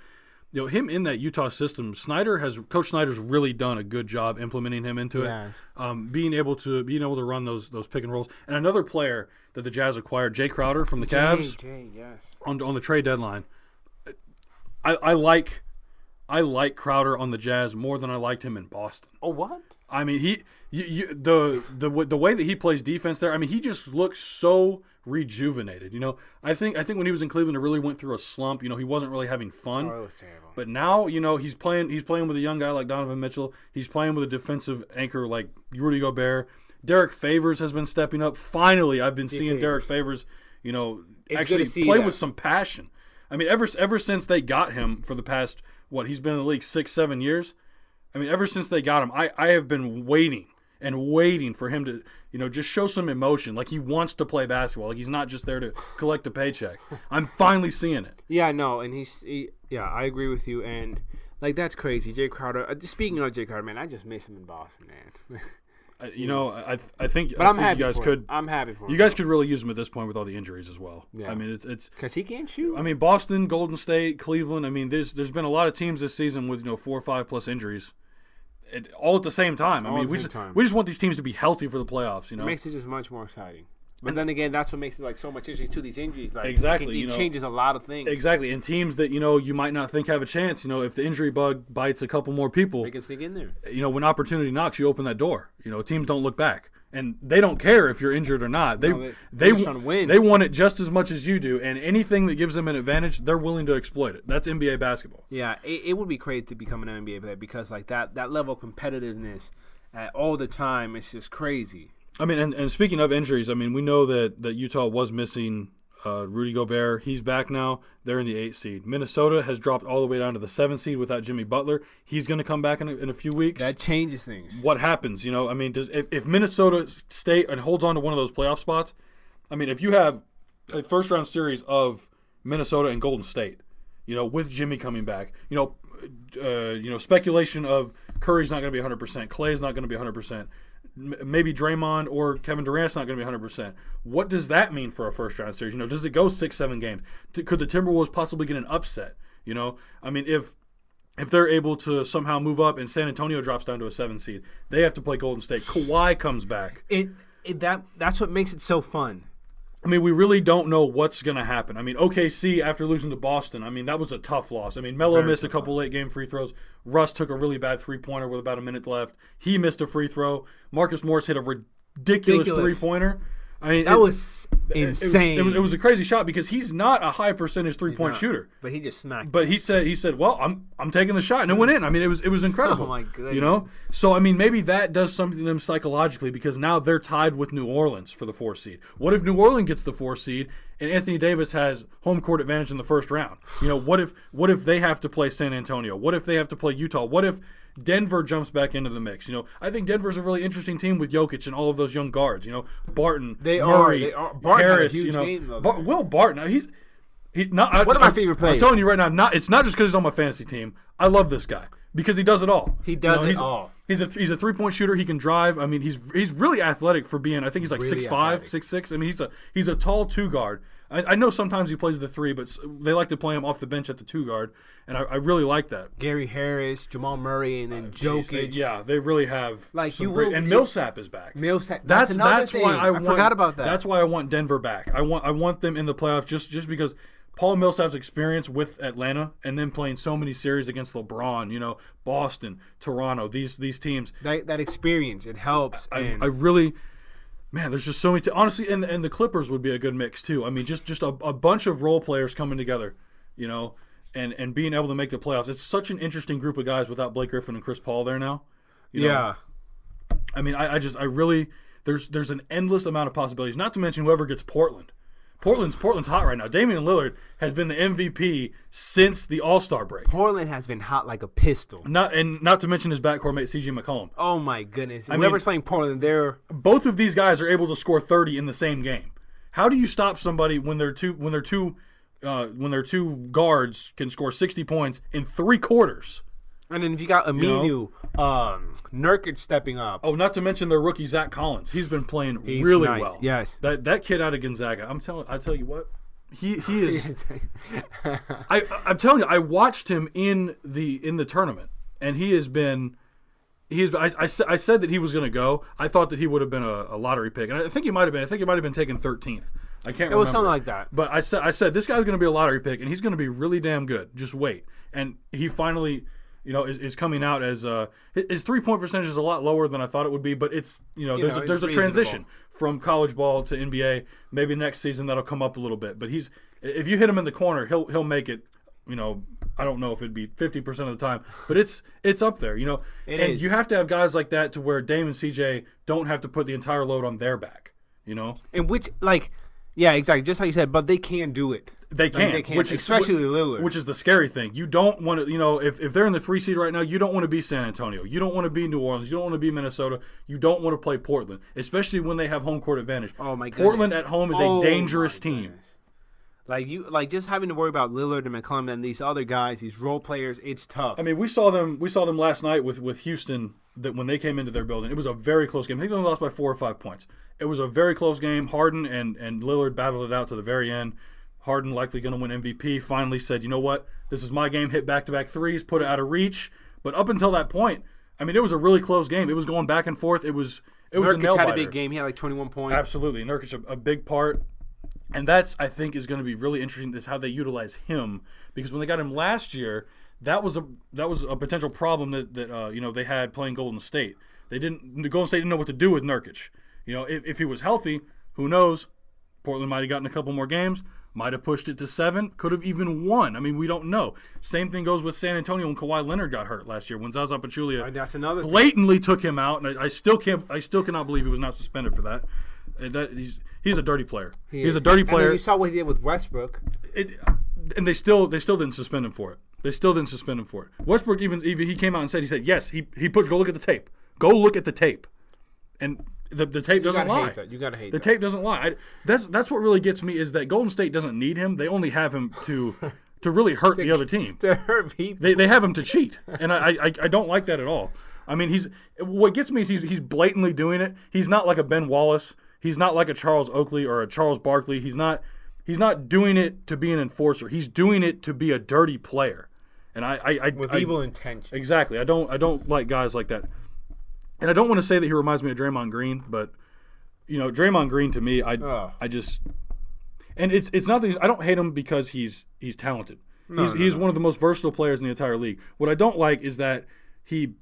him in that Utah system, Coach Snyder's really done a good job implementing him into it. Being able to run those pick and rolls. And another player that the Jazz acquired, Jay Crowder from the Cavs, on the trade deadline. I like Crowder on the Jazz more than I liked him in Boston. Oh, what? I mean, The way that he plays defense there, I mean, he just looks so rejuvenated. You know, I think when he was in Cleveland, it really went through a slump. You know, he wasn't really having fun. Oh, it was terrible. But now, you know, he's playing with a young guy like Donovan Mitchell. He's playing with a defensive anchor like Rudy Gobert. Derek Favors has been stepping up. Finally, I've been seeing Derek Favors, you know, actually play with some passion. I mean, ever since they got him for the past, he's been in the league 6-7 years. I mean, ever since they got him, I have been waiting for him to, you know, just show some emotion. Like he wants to play basketball. Like he's not just there to collect a paycheck. I'm finally seeing it. Yeah, no, and I agree with you. And, like, that's crazy. Jay Crowder, speaking of Jay Crowder, man, I just miss him in Boston, man. You know, I think, but I'm happy you guys for could. him. I'm happy for him. You guys could really use him at this point with all the injuries as well. Yeah. I mean, it's because he can't shoot. I mean, Boston, Golden State, Cleveland. I mean, there's been a lot of teams this season with 4 or 5 plus injuries, all at the same time. I mean, we just want these teams to be healthy for the playoffs. You know, it makes it just much more exciting. But then again, that's what makes it like so much interesting too. These injuries, like exactly, it changes a lot of things. Exactly, and teams that you might not think have a chance. You know, if the injury bug bites a couple more people, they can sneak in there. You know, when opportunity knocks, you open that door. You know, teams don't look back, and they don't care if you're injured or not. They just trying to win. They want it just as much as you do, and anything that gives them an advantage, they're willing to exploit it. That's NBA basketball. Yeah, it would be crazy to become an NBA player because like that level of competitiveness all the time, it's just crazy. I mean, and speaking of injuries, I mean, we know that Utah was missing Rudy Gobert. He's back now. They're in the 8th seed. Minnesota has dropped all the way down to the 7th seed without Jimmy Butler. He's going to come back in a few weeks. That changes things. What happens? You know, I mean, if Minnesota stay and holds on to one of those playoff spots, I mean, if you have a first-round series of Minnesota and Golden State, you know, with Jimmy coming back, you know, speculation of Curry's not going to be 100%, Clay's not going to be 100%. Maybe Draymond or Kevin Durant's not going to be 100%. What does that mean for a first-round series? You know, does it go 6-7 games? Could the Timberwolves possibly get an upset? You know, I mean, if they're able to somehow move up and San Antonio drops down to a 7 seed, they have to play Golden State. Kawhi comes back. That's what makes it so fun. I mean, we really don't know what's going to happen. I mean, OKC, after losing to Boston, I mean, that was a tough loss. I mean, Melo missed a couple late-game free throws. Russ took a really bad three-pointer with about a minute left. He missed a free throw. Marcus Morris hit a ridiculous three-pointer. I mean, that was insane. It was a crazy shot because he's not a high percentage three-point shooter. But he just smacked. But he said, well, I'm taking the shot, and it went in. I mean, it was incredible. Oh my goodness. You know, so I mean, maybe that does something to them psychologically because now they're tied with New Orleans for the 4th seed. What if New Orleans gets the 4th seed and Anthony Davis has home court advantage in the first round? You know, what if they have to play San Antonio? What if they have to play Utah? What if Denver jumps back into the mix? You know, I think Denver's a really interesting team with Jokic and all of those young guards. You know, Barton, Murray, Harris. You know, game, Will Barton. He's not one of my favorite players. I'm telling you right now, it's not just because he's on my fantasy team. I love this guy because he does it all. He does it all. He's a 3-point shooter. He can drive. I mean, he's really athletic for being. I think he's like really 6'5", 6'6". I mean, he's a tall 2 guard. I know sometimes he plays the 3, but they like to play him off the bench at the 2 guard, and I really like that. Gary Harris, Jamal Murray, and then Jokic. They really have like some great. And Millsap is back. Millsap. That's why I forgot about that. That's why I want Denver back. I want them in the playoffs just because Paul Millsap's experience with Atlanta and then playing so many series against LeBron, you know, Boston, Toronto, these teams. That experience, it helps. I really. Man, there's just so many. Honestly, and the Clippers would be a good mix too. I mean, just a bunch of role players coming together, you know, and being able to make the playoffs. It's such an interesting group of guys without Blake Griffin and Chris Paul there now. You know? I mean, I really there's an endless amount of possibilities. Not to mention whoever gets Portland. Portland's hot right now. Damian Lillard has been the MVP since the All-Star break. Portland has been hot like a pistol. Not to mention his backcourt mate C.J. McCollum. Oh my goodness! Whoever's playing Portland, both of these guys are able to score 30 in the same game. How do you stop somebody when their two guards can score 60 points in 3 quarters? And then if you got Aminu, Nurkic stepping up. Oh, not to mention their rookie Zach Collins. He's been playing really nice. well. Yes, that kid out of Gonzaga. I tell you what, he is. I'm telling you, I watched him in the tournament, and he has been. I said that he was going to go. I thought that he would have been a lottery pick, and I think he might have been. I think he might have been taken 13th. I can't remember. It was something like that. But I said this guy's going to be a lottery pick, and he's going to be really damn good. Just wait. And he finally. is coming out as his 3-point percentage is a lot lower than I thought it would be, but it's there's it's a reasonable. transition from college ball to NBA. Maybe next season that'll come up a little bit, but if you hit him in the corner, he'll make it. I don't know if it'd be 50% of the time, but it's up there. It is. You have to have guys like that to where Dame and CJ don't have to put the entire load on their back. And which yeah, exactly, just how you said, but they can do it. They can, especially Lillard. Which is the scary thing. You don't want to, if they're in the 3 seed right now, you don't want to be San Antonio. You don't want to be New Orleans. You don't want to be Minnesota. You don't want to play Portland, especially when they have home court advantage. Oh my goodness. Portland at home is a dangerous team. Just having to worry about Lillard and McCollum and these other guys, these role players, it's tough. I mean, we saw them last night with Houston. That when they came into their building, it was a very close game. I think they only lost by 4 or 5 points. It was a very close game. Harden and Lillard battled it out to the very end. Harden likely going to win MVP. Finally said, you know what? This is my game. Hit back-to-back threes, put it out of reach. But up until that point, I mean, it was a really close game. It was going back and forth. It was a nail-biter. Nurkic had a big game. He had like 21 points. Absolutely. Nurkic a big part. And that's, I think, is going to be really interesting is how they utilize him. Because when they got him last year, that was a potential problem that they had playing Golden State. Golden State didn't know what to do with Nurkic. If he was healthy, who knows? Portland might have gotten a couple more games, might have pushed it to 7, could have even won. I mean, we don't know. Same thing goes with San Antonio when Kawhi Leonard got hurt last year when Zaza Pachulia blatantly took him out, and I still cannot believe he was not suspended for that. He's a dirty player. He's a dirty player. And you saw what he did with Westbrook. And they still didn't suspend him for it. Westbrook even he came out and said yes, he go look at the tape. Go look at the tape. And the tape doesn't lie. You gotta hate the tape doesn't lie. That's what really gets me is that Golden State doesn't need him. They only have him to really hurt the other team. To hurt people. They have him to cheat, and I don't like that at all. I mean, what gets me is he's blatantly doing it. He's not like a Ben Wallace. He's not like a Charles Oakley or a Charles Barkley. He's not doing it to be an enforcer. He's doing it to be a dirty player. And with evil intention. Exactly. I don't like guys like that. And I don't want to say that he reminds me of Draymond Green, but Draymond Green to me, I just and it's not that I don't hate him because he's talented. He's one of the most versatile players in the entire league. What I don't like is that he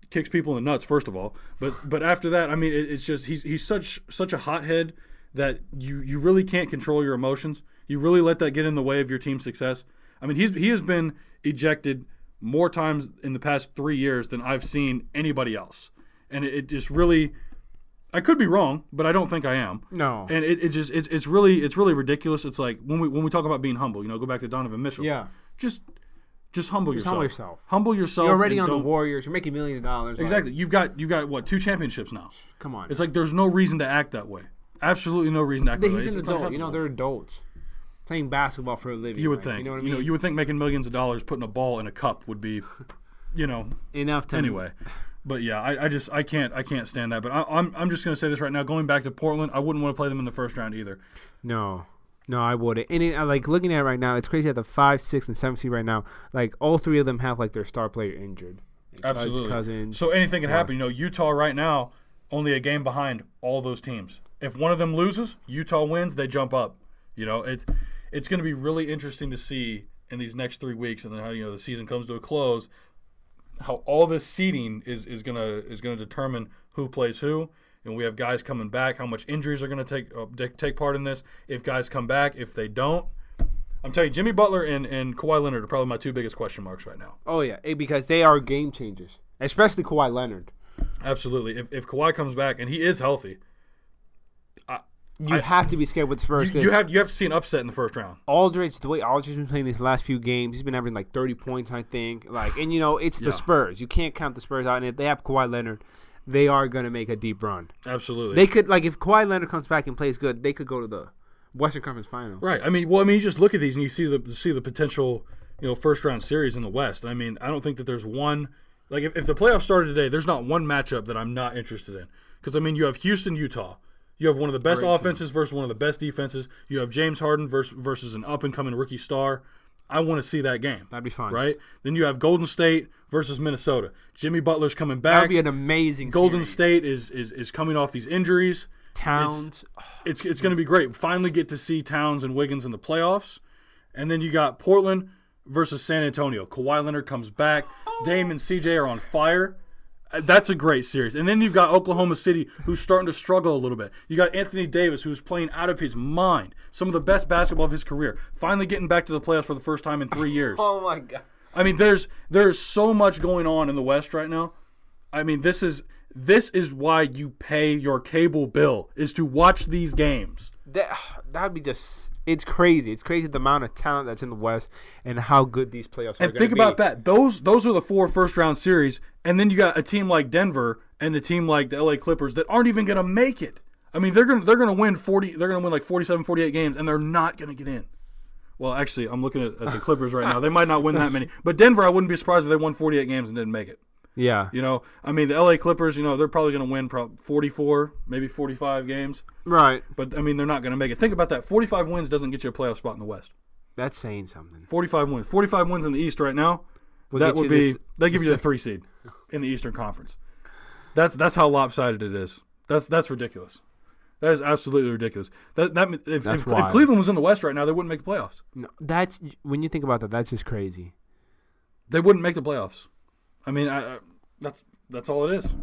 kicks people in the nuts, first of all. But after that, I mean, it's just he's such a hothead that you really can't control your emotions. You really let that get in the way of your team's success. I mean, he has been ejected more times in the past 3 years than I've seen anybody else. And it just really, I could be wrong, but I don't think I am. No. And it's really ridiculous. It's like when we talk about being humble, go back to Donovan Mitchell. Yeah. Just humble yourself. Humble yourself. Humble yourself. You're already on the Warriors. You're making millions of dollars. Exactly. You've got what, 2 championships now. Come on. It's like there's no reason to act that way. Absolutely no reason to act that way. He's an adult. They're adults. Playing basketball for a living. You would think. You know what I mean? You would think making millions of dollars putting a ball in a cup would be, enough to anyway. But yeah, I can't stand that. But I'm just gonna say this right now. Going back to Portland, I wouldn't want to play them in the first round either. No, I wouldn't. And like looking at it right now, it's crazy at the 5, 6, and 7 seed right now. Like all 3 of them have like their star player injured. Absolutely. Cousins. So anything can happen. Utah right now only a game behind all those teams. If one of them loses, Utah wins, they jump up. It's going to be really interesting to see in these next 3 weeks, and then how the season comes to a close, how all this seeding is going to determine who plays who, and we have guys coming back, how much injuries are going to take part in this. If guys come back, if they don't, I'm telling you, Jimmy Butler and Kawhi Leonard are probably my 2 biggest question marks right now. Oh yeah, because they are game changers, especially Kawhi Leonard. Absolutely. If Kawhi comes back and he is healthy. You have to be scared with the Spurs. You have to see an upset in the first round. The way Aldridge has been playing these last few games, he's been averaging like 30 points, I think. And it's the Spurs. You can't count the Spurs out. And if they have Kawhi Leonard, they are going to make a deep run. Absolutely. They could, if Kawhi Leonard comes back and plays good, they could go to the Western Conference Finals. Right. I mean, you just look at these and you see the potential, first round series in the West. I mean, I don't think that there's one. Like if the playoffs started today, there's not one matchup that I'm not interested in. Because I mean, you have Houston, Utah. You have one of the best offenses versus one of the best defenses. You have James Harden versus an up-and-coming rookie star. I want to see that game. That'd be fun. Right? Then you have Golden State versus Minnesota. Jimmy Butler's coming back. That would be an amazing Golden series. State is coming off these injuries. Towns. It's going to be great. Finally get to see Towns and Wiggins in the playoffs. And then you got Portland versus San Antonio. Kawhi Leonard comes back. Dame and CJ are on fire. That's a great series. And then you've got Oklahoma City, who's starting to struggle a little bit. You got Anthony Davis, who's playing out of his mind. Some of the best basketball of his career. Finally getting back to the playoffs for the first time in 3 years. Oh, my God. I mean, there's so much going on in the West right now. I mean, this is why you pay your cable bill, is to watch these games. That'd be just... It's crazy. It's crazy the amount of talent that's in the West and how good these playoffs are going to be. And think about that. Those are the 4 first-round series, and then you got a team like Denver and a team like the LA Clippers that aren't even going to make it. I mean, they're going to win 40. They're going to win like 47, 48 games, and they're not going to get in. Well, actually, I'm looking at the Clippers right now. They might not win that many, but Denver, I wouldn't be surprised if they won 48 games and didn't make it. Yeah. You know, I mean, the LA Clippers, you know, they're probably going to win 44, maybe 45 games. Right. But, I mean, they're not going to make it. Think about that. 45 wins doesn't get you a playoff spot in the West. That's saying something. 45 wins. 45 wins in the East right now. That would be – they give you the 3 seed in the Eastern Conference. That's how lopsided it is. That's ridiculous. That is absolutely ridiculous. If Cleveland was in the West right now, they wouldn't make the playoffs. No, when you think about that, that's just crazy. They wouldn't make the playoffs. I mean, that's all it is.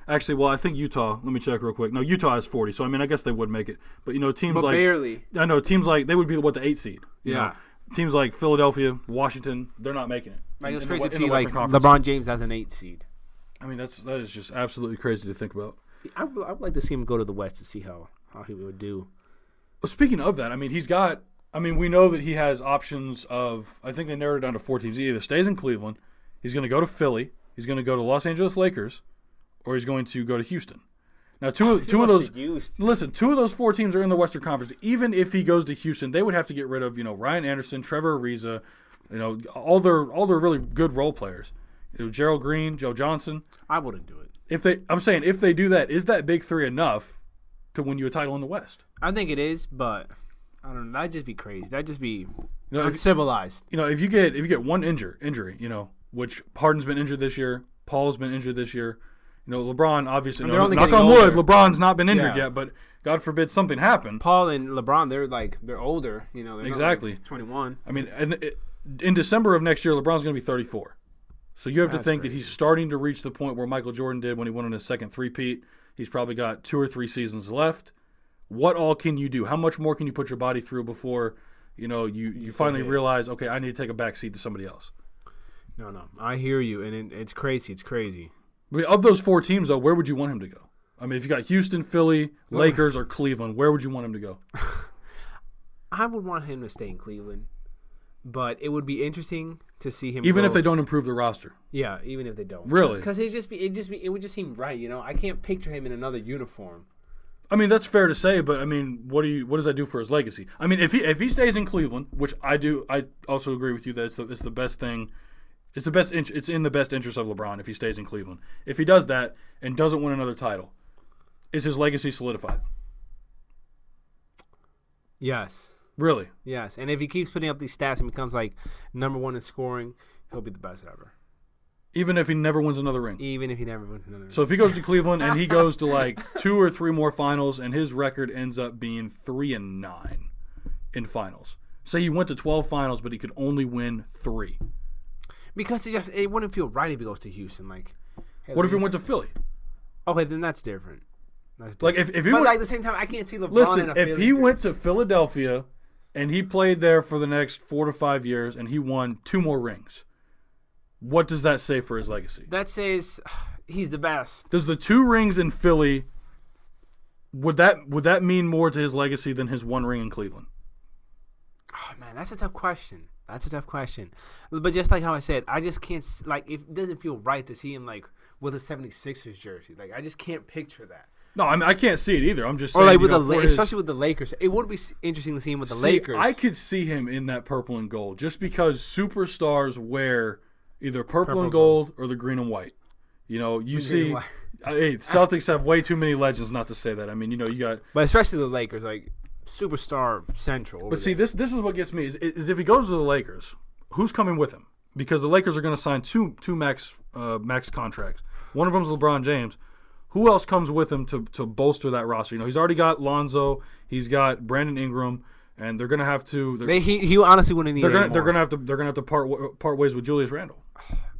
Actually, well, I think Utah. Let me check real quick. No, Utah has 40, so I mean, I guess they would make it. But you know, teams like barely. I know teams like they would be the 8 seed. You Yeah. know? Teams like Philadelphia, Washington, they're not making it. Like, it's in crazy the, to in the see like Western Conference. LeBron James as an 8 seed. I mean, that is just absolutely crazy to think about. I would like to see him go to the West to see how he would do. Well, speaking of that, I mean, he's got. I mean, we know that he has options of. I think they narrowed it down to 4 teams. He either stays in Cleveland, he's going to go to Philly. He's going to go to Los Angeles Lakers, or he's going to go to Houston. Now, two of those. Listen, 2 of those 4 teams are in the Western Conference. Even if he goes to Houston, they would have to get rid of Ryan Anderson, Trevor Ariza, all their really good role players. Gerald Green, Joe Johnson. I wouldn't do it. I'm saying if they do that, is that big 3 enough to win you a title in the West? I think it is, but I don't know. That'd just be crazy. That'd just be uncivilized. If you get one injury, which Harden's been injured this year, Paul's been injured this year. LeBron obviously. Knock on wood, LeBron's not been injured yet, but God forbid something happen. Paul and LeBron, they're older. They're exactly not like 21. I mean, in December of next year, LeBron's going to be 34. So you have to think that he's starting to reach the point where Michael Jordan did when he went on his second three-peat. He's probably got 2 or 3 seasons left. What all can you do? How much more can you put your body through before you finally realize, okay, I need to take a back seat to somebody else? No, I hear you, and it's crazy. It's crazy. I mean, of those 4 teams, though, where would you want him to go? I mean, if you got Houston, Philly, Lakers, or Cleveland, where would you want him to go? I would want him to stay in Cleveland, but it would be interesting to see him. Even if they don't improve the roster. Yeah, even if they don't. Really? Because it would just seem right. I can't picture him in another uniform. I mean, that's fair to say, but I mean, what does that do for his legacy? I mean, if he stays in Cleveland, which I do, I also agree with you that it's the best thing. It's in the best interest of LeBron if he stays in Cleveland. If he does that and doesn't win another title, is his legacy solidified? Yes. Really? Yes. And if he keeps putting up these stats and becomes like number 1 in scoring, he'll be the best ever. Even if he never wins another ring? Even if he never wins another ring. So if he goes to Cleveland and he goes to like 2 or 3 more finals and his record ends up being 3-9 in finals. Say he went to 12 finals, but he could only win 3. Because it wouldn't feel right if he goes to Houston. Like, hey, what if he went to Philly? Okay, then that's different. Like if he but went, like at the same time, I can't see LeBron. Listen, in a if he went to Philadelphia and he played there for the next 4 to 5 years and he won 2 more rings, what does that say for his legacy? That says he's the best. Does the 2 rings in Philly would that mean more to his legacy than his 1 ring in Cleveland? Oh man, that's a tough question. But just like how I said, I just can't, like, it doesn't feel right to see him like with a 76ers jersey. Like, I just can't picture that. No, I mean, I can't see it either. I'm just saying, or like especially with the Lakers. It would be interesting to see him with the Lakers. I could see him in that purple and gold just because superstars wear either purple and gold or the green and white. You see, Celtics have way too many legends not to say that. I mean, you got, but especially the Lakers, like superstar central. But see, this is what gets me is if he goes to the Lakers, who's coming with him? Because the Lakers are going to sign two max contracts. One of them is LeBron James. Who else comes with him to bolster that roster? He's already got Lonzo. He's got Brandon Ingram. and they're going to have to. He honestly wouldn't need. They're going to have to part ways with Julius Randle.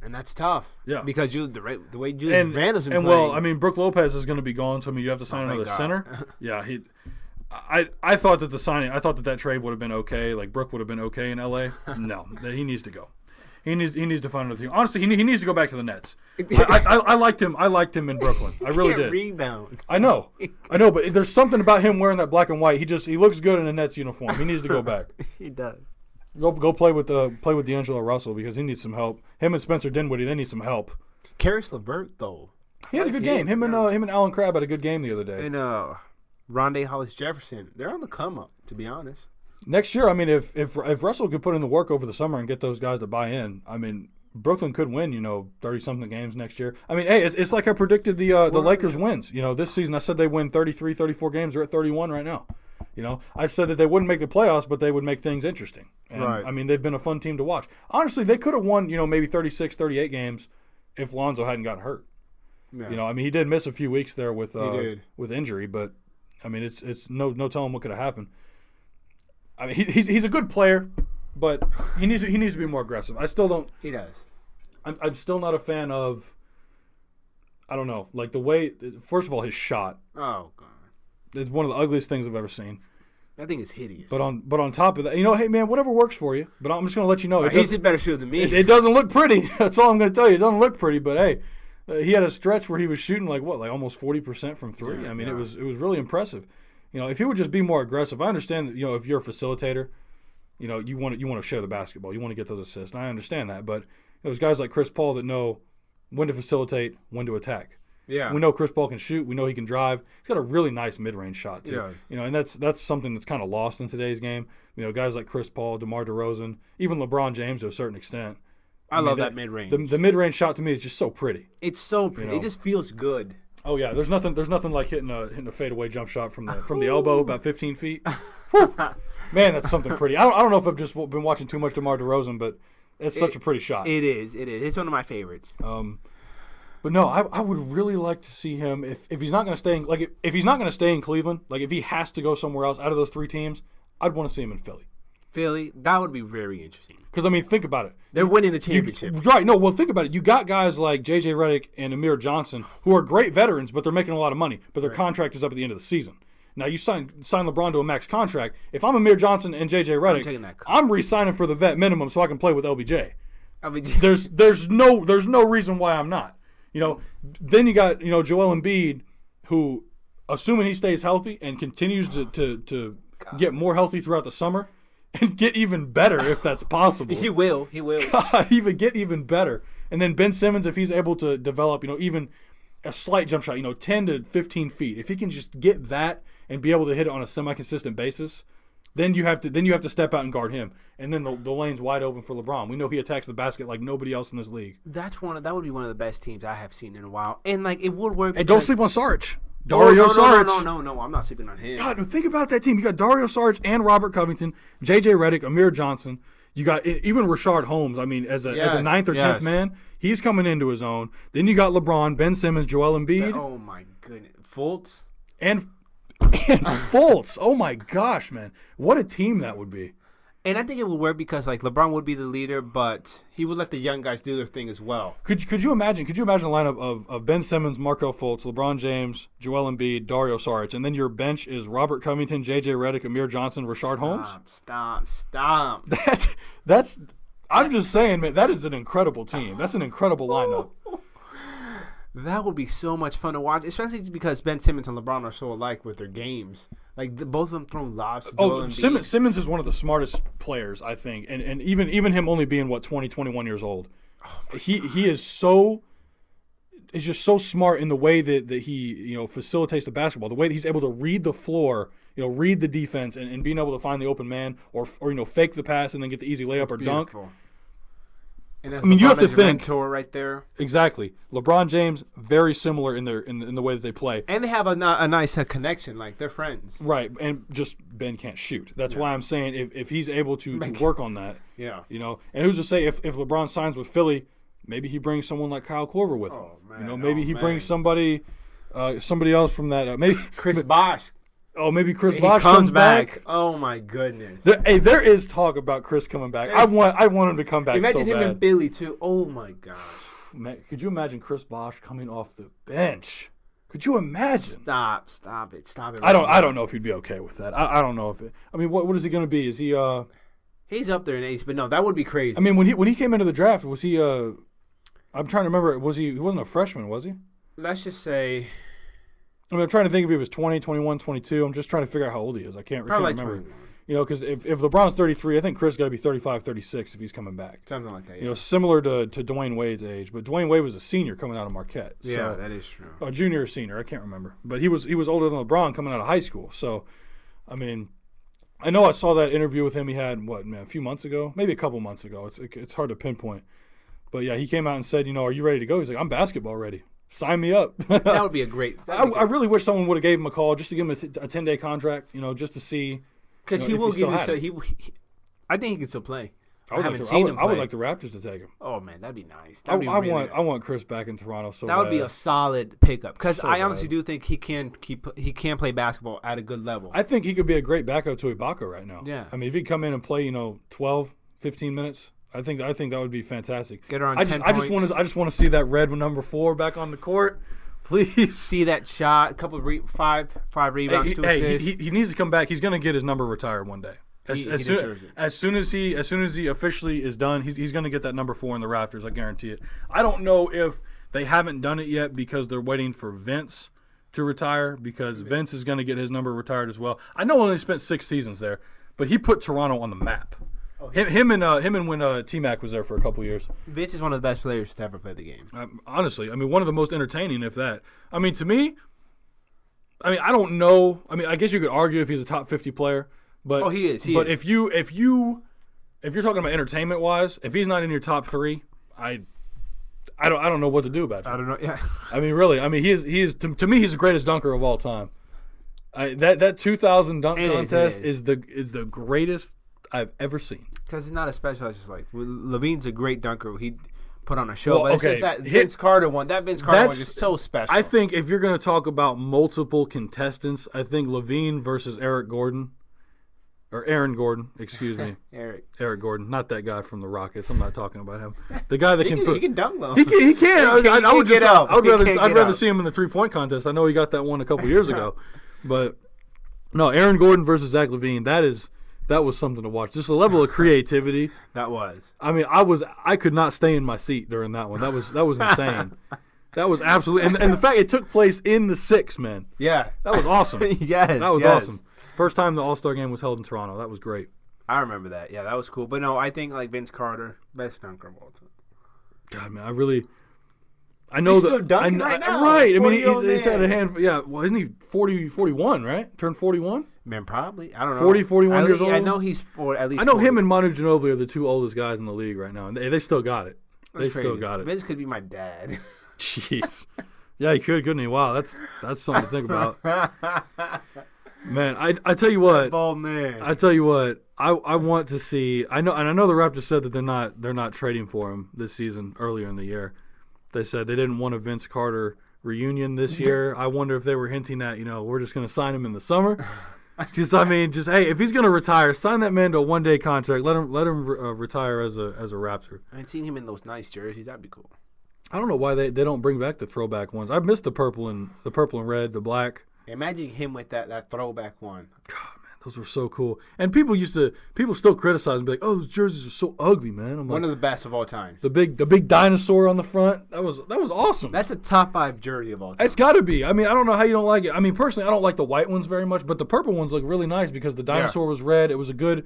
And that's tough. Yeah. Because the way Julius Randle's been playing. Well, I mean, Brook Lopez is going to be gone, so I mean, you have to sign another center. Yeah, I thought that that trade would have been okay. Like, Brook would have been okay in LA. No, he needs to go. He needs to find another team. Honestly, he needs to go back to the Nets. I liked him. I liked him in Brooklyn. I really did. Rebound. I know, but there's something about him wearing that black and white. He looks good in a Nets uniform. He needs to go back. He does. Go play with D'Angelo Russell because he needs some help. Him and Spencer Dinwiddie, they need some help. Karis LeVert though, he had a good game. Him and Alan Crabb had a good game the other day. And Rondé Hollis Jefferson, they're on the come up. To be honest, next year, I mean, if Russell could put in the work over the summer and get those guys to buy in, I mean, Brooklyn could win 30-something games next year. I mean, hey, it's like I predicted the Lakers wins. This season I said they win 33, 34 games. They're at 31 right now. I said that they wouldn't make the playoffs, but they would make things interesting. And, right. I mean, they've been a fun team to watch. Honestly, they could have won, maybe 36, 38 games if Lonzo hadn't gotten hurt. Yeah. I mean, he did miss a few weeks there with injury, but I mean, it's no telling what could have happened. I mean, he's a good player, but he needs to be more aggressive. I still don't. He does. I'm still not a fan of. I don't know, like the way. First of all, his shot. Oh God. It's one of the ugliest things I've ever seen. That thing is hideous. But on top of that, hey man, whatever works for you. But I'm just gonna let you know, he's a better shooter than me. It doesn't look pretty. That's all I'm gonna tell you. It doesn't look pretty, but hey, he had a stretch where he was shooting like almost 40% from three. Yeah, I mean, it was really impressive. If he would just be more aggressive, I understand that if you're a facilitator, you want to share the basketball, you want to get those assists. And I understand that, but there's guys like Chris Paul that know when to facilitate, when to attack. Yeah, we know Chris Paul can shoot. We know he can drive. He's got a really nice mid-range shot too. Yeah. And that's something that's kind of lost in today's game. Guys like Chris Paul, DeMar DeRozan, even LeBron James to a certain extent. I love that mid-range. The mid-range shot to me is just so pretty. It's so pretty. It just feels good. Oh yeah, there's nothing like hitting a fadeaway jump shot from the elbow about 15 feet. Man, that's something pretty. I don't know if I've just been watching too much DeMar DeRozan, but it's such a pretty shot. It is. It's one of my favorites. But no, I would really like to see him if he's not going to stay in if he's not going to stay in Cleveland, like if he has to go somewhere else out of those three teams, I'd want to see him in Philly. Philly, that would be very interesting. Because I mean, think about it. They're winning the championship. Right? No, well, think about it. You got guys like J.J. Redick and Amir Johnson who are great veterans, but they're making a lot of money. But their contract is up at the end of the season. Now you sign LeBron to a max contract. If I'm Amir Johnson and J.J. Redick, I'm re-signing for the vet minimum so I can play with LBJ. There's no reason why I'm not. Then you got Joel Embiid, who, assuming he stays healthy and continues to get more healthy throughout the summer, and get even better if that's possible. He will. God, get even better. And then Ben Simmons, if he's able to develop, even a slight jump shot, 10 to 15 feet, if he can just get that and be able to hit it on a semi-consistent basis, then you have to step out and guard him. And then the lane's wide open for LeBron. We know he attacks the basket like nobody else in this league. That would be one of the best teams I have seen in a while. And it would work. Hey, don't sleep on Saric. Dario Saric. No, I'm not sleeping on him. God, think about that team. You got Dario Saric and Robert Covington, J.J. Redick, Amir Johnson. You got even Rashard Holmes. I mean, as a 9th or 10th man, he's coming into his own. Then you got LeBron, Ben Simmons, Joel Embiid. Oh my goodness, Fultz and Fultz. Oh my gosh, man, what a team that would be. And I think it would work because LeBron would be the leader, but he would let the young guys do their thing as well. Could you imagine? Could you imagine a lineup of Ben Simmons, Markelle Fultz, LeBron James, Joel Embiid, Dario Saric, and then your bench is Robert Covington, J.J. Redick, Amir Johnson, Rashard Holmes? Stop. That's. I'm just saying, man. That is an incredible team. That's an incredible lineup. That would be so much fun to watch, especially because Ben Simmons and LeBron are so alike with their games. Both of them throwing lobs. Simmons is one of the smartest players, I think, and even him only being 20, 21 years old, he is just so smart in the way that he facilitates the basketball, the way that he's able to read the floor, read the defense, and being able to find the open man or fake the pass and then get the easy layup or dunk. And you have to think mentor right there. Exactly. LeBron James, very similar in the way that they play, and they have a nice connection. Like they're friends, right? And just Ben can't shoot. That's why I'm saying if he's able to work on that, And who's to say if LeBron signs with Philly, maybe he brings someone like Kyle Korver with him. Maybe he brings somebody else from that. Maybe Chris Bosh. Oh, maybe Chris He Bosh comes back. back. Oh my goodness. There is talk about Chris coming back. I want him to come back. Imagine so him bad. and Billy too. Oh my gosh. Man, could you imagine Chris Bosh coming off the bench? Could you imagine? Stop it. I don't know if he'd be okay with that. I don't know if it. I mean, what is he going to be? Is he? He's up there in age, but no, that would be crazy. I mean, when he came into the draft, was he? I'm trying to remember. He wasn't a freshman, was he? Let's just say. I mean, I'm trying to think if he was 20, 21, 22. I'm just trying to figure out how old he is. I can't Probably remember. 21. You know, because if LeBron's 33, I think Chris got to be 35, 36 if he's coming back. Something like that. Yeah. You know, similar to Dwayne Wade's age, but Dwayne Wade was a senior coming out of Marquette. Yeah, so, that is true. a junior or senior, I can't remember, but he was older than LeBron coming out of high school. So, I mean, I know I saw that interview with him he had a few months ago, maybe a couple months ago. It's hard to pinpoint, but yeah, he came out and said, you know, are you ready to go? He's like, I'm basketball ready. Sign me up. That would be a great. I really wish someone would have gave him a call just to give him a 10-day contract, you know, just to see. Because he will give us. I think he can still play. I haven't seen him play. I would like the Raptors to take him. Oh man, that'd be nice. I want Chris back in Toronto. So that would be a solid pickup. Because So I honestly bad. do think he can play basketball at a good level. I think he could be a great backup to Ibaka right now. Yeah. I mean, if he come in and play, 12, 15 minutes, I think that would be fantastic. Get her on 10 I just want to see that red number 4 back on the court. Please see that shot. A couple of five rebounds, 2 assists. He needs to come back. He's going to get his number retired one day. As soon as he officially is done, he's going to get that number 4 in the rafters. I guarantee it. I don't know if they haven't done it yet because they're waiting for Vince to retire, because Vince is going to get his number retired as well. I know he only spent 6 seasons there, but he put Toronto on the map. Him and when T-Mac was there for a couple years. Vince is one of the best players to ever play the game. Honestly, I mean, one of the most entertaining, if that. I mean, to me, I don't know. I mean, I guess you could argue if he's a top 50 player, but he is. But if you're talking about entertainment wise, if he's not in your top 3, I don't know what to do about it. I don't know. Yeah. I mean, really. I mean, he is to me, he's the greatest dunker of all time. That 2000 dunk contest is the greatest I've ever seen. Because it's not a special. It's just like Levine's a great dunker. He put on a show, but it's okay. just that Vince Carter one. That Vince Carter one is so special. I think if you're going to talk about multiple contestants, I think Levine versus Aaron Gordon, excuse me. Eric Gordon, not that guy from the Rockets. I'm not talking about him. The guy that he can dunk though. He can. I'd rather see him in the 3-point contest. I know he got that one a couple years ago, but no, Aaron Gordon versus Zach LaVine. That was something to watch. Just a level of creativity. That was. I mean, I could not stay in my seat during that one. That was insane. That was absolutely, and the fact it took place in the 6, man. Yeah. That was awesome. Yes. That was awesome. First time the All-Star game was held in Toronto. That was great. I remember that. Yeah, that was cool. But no, I think like Vince Carter, best dunker of all time. God, man, I know he's that. still dunking right now. Right. I mean, he's had a hand. Yeah. Well, isn't he 40, 41, right? Turned 41? Man, probably. I don't know. 40, 41 years old? I know he's at least I know 40. Him and Manu Ginobili are the 2 oldest guys in the league right now, and they still got it. Still got it. Vince could be my dad. Jeez. Yeah, he could, couldn't he? Wow, that's something to think about. Man, I tell you what. Bald man. I tell you what. I want to see. I know the Raptors said that they're not trading for him this season. Earlier in the year, they said they didn't want a Vince Carter reunion this year. I wonder if they were hinting at we're just going to sign him in the summer. Because hey, if he's going to retire, sign that man to a 1-day contract. Let him retire as a Raptor. I ain't seen him in those nice jerseys. That'd be cool. I don't know why they don't bring back the throwback ones. I missed the purple and red, the black. Imagine him with that throwback one. God, man, those were so cool. And people still criticize and be like, "Oh, those jerseys are so ugly, man." I'm one like, of the best of all time. The big dinosaur on the front. That was awesome. That's a top 5 jersey of all time. It's got to be. I mean, I don't know how you don't like it. I mean, personally, I don't like the white ones very much, but the purple ones look really nice because the dinosaur was red. It was a good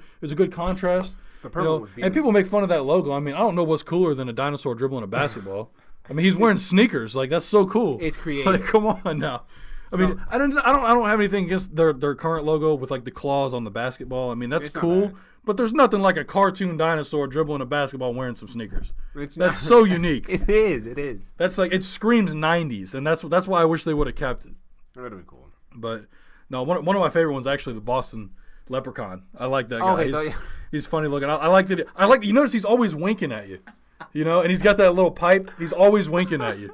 contrast. The purple was beautiful. And people make fun of that logo. I mean, I don't know what's cooler than a dinosaur dribbling a basketball. I mean, he's wearing sneakers. Like, that's so cool. It's creative. Like, come on now. I mean, I don't have anything against their current logo with like the claws on the basketball. I mean, that's cool. But there's nothing like a cartoon dinosaur dribbling a basketball wearing some sneakers. That's so unique. It is. That's like, it screams 90s, and that's why I wish they would have kept it. That would have been cool. But no, one of my favorite ones is actually the Boston Leprechaun. I like that guy. He's funny looking. I like that. You notice he's always winking at you. And he's got that little pipe. He's always winking at you.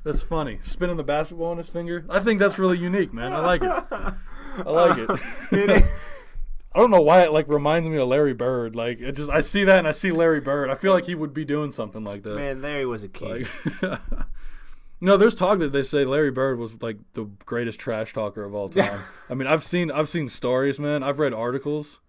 That's funny. Spinning the basketball on his finger. I think that's really unique, man. I like it. I like it. I don't know why it like reminds me of Larry Bird. Like I see that and I see Larry Bird. I feel like he would be doing something like that. Man, Larry was a king. Like, there's talk that they say Larry Bird was like the greatest trash talker of all time. I mean, I've seen stories, man. I've read articles.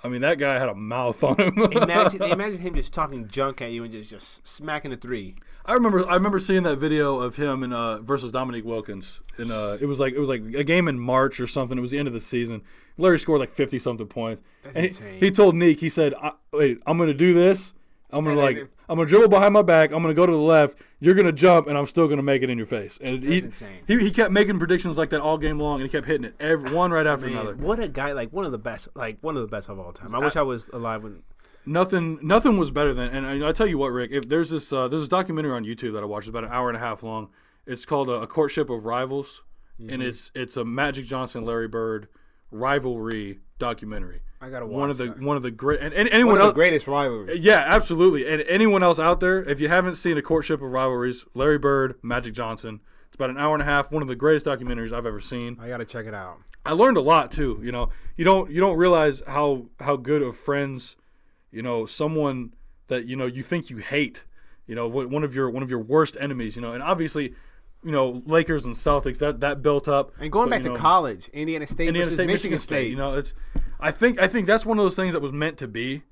I mean, that guy had a mouth on him. imagine him just talking junk at you and just smacking the three. I remember seeing that video of him versus Dominique Wilkins. And it was like a game in March or something. It was the end of the season. Larry scored like 50-something points. That's and insane. He told Neek, he said, "Wait, I'm gonna do this. I'm gonna dribble behind my back. I'm gonna go to the left. You're gonna jump, and I'm still gonna make it in your face." And That's insane. He kept making predictions like that all game long, and he kept hitting it one right after another. What a guy! Like one of the best of all time. I wish I was alive when. Nothing was better than. And I tell you what, Rick, if there's this documentary on YouTube that I watched. It's about an hour and a half long. It's called A Courtship of Rivals, and it's a Magic Johnson Larry Bird rivalry documentary. I gotta watch one of the great and anyone one of else, the greatest rivalries. Yeah, absolutely. And anyone else out there, if you haven't seen A Courtship of Rivalries, Larry Bird, Magic Johnson, it's about an hour and a half. One of the greatest documentaries I've ever seen. I gotta check it out. I learned a lot too. You don't realize how good of friends, someone that you think you hate, one of your worst enemies, and obviously. Lakers and Celtics that built up. And going back to college, Indiana State versus Michigan State. I think that's one of those things that was meant to be,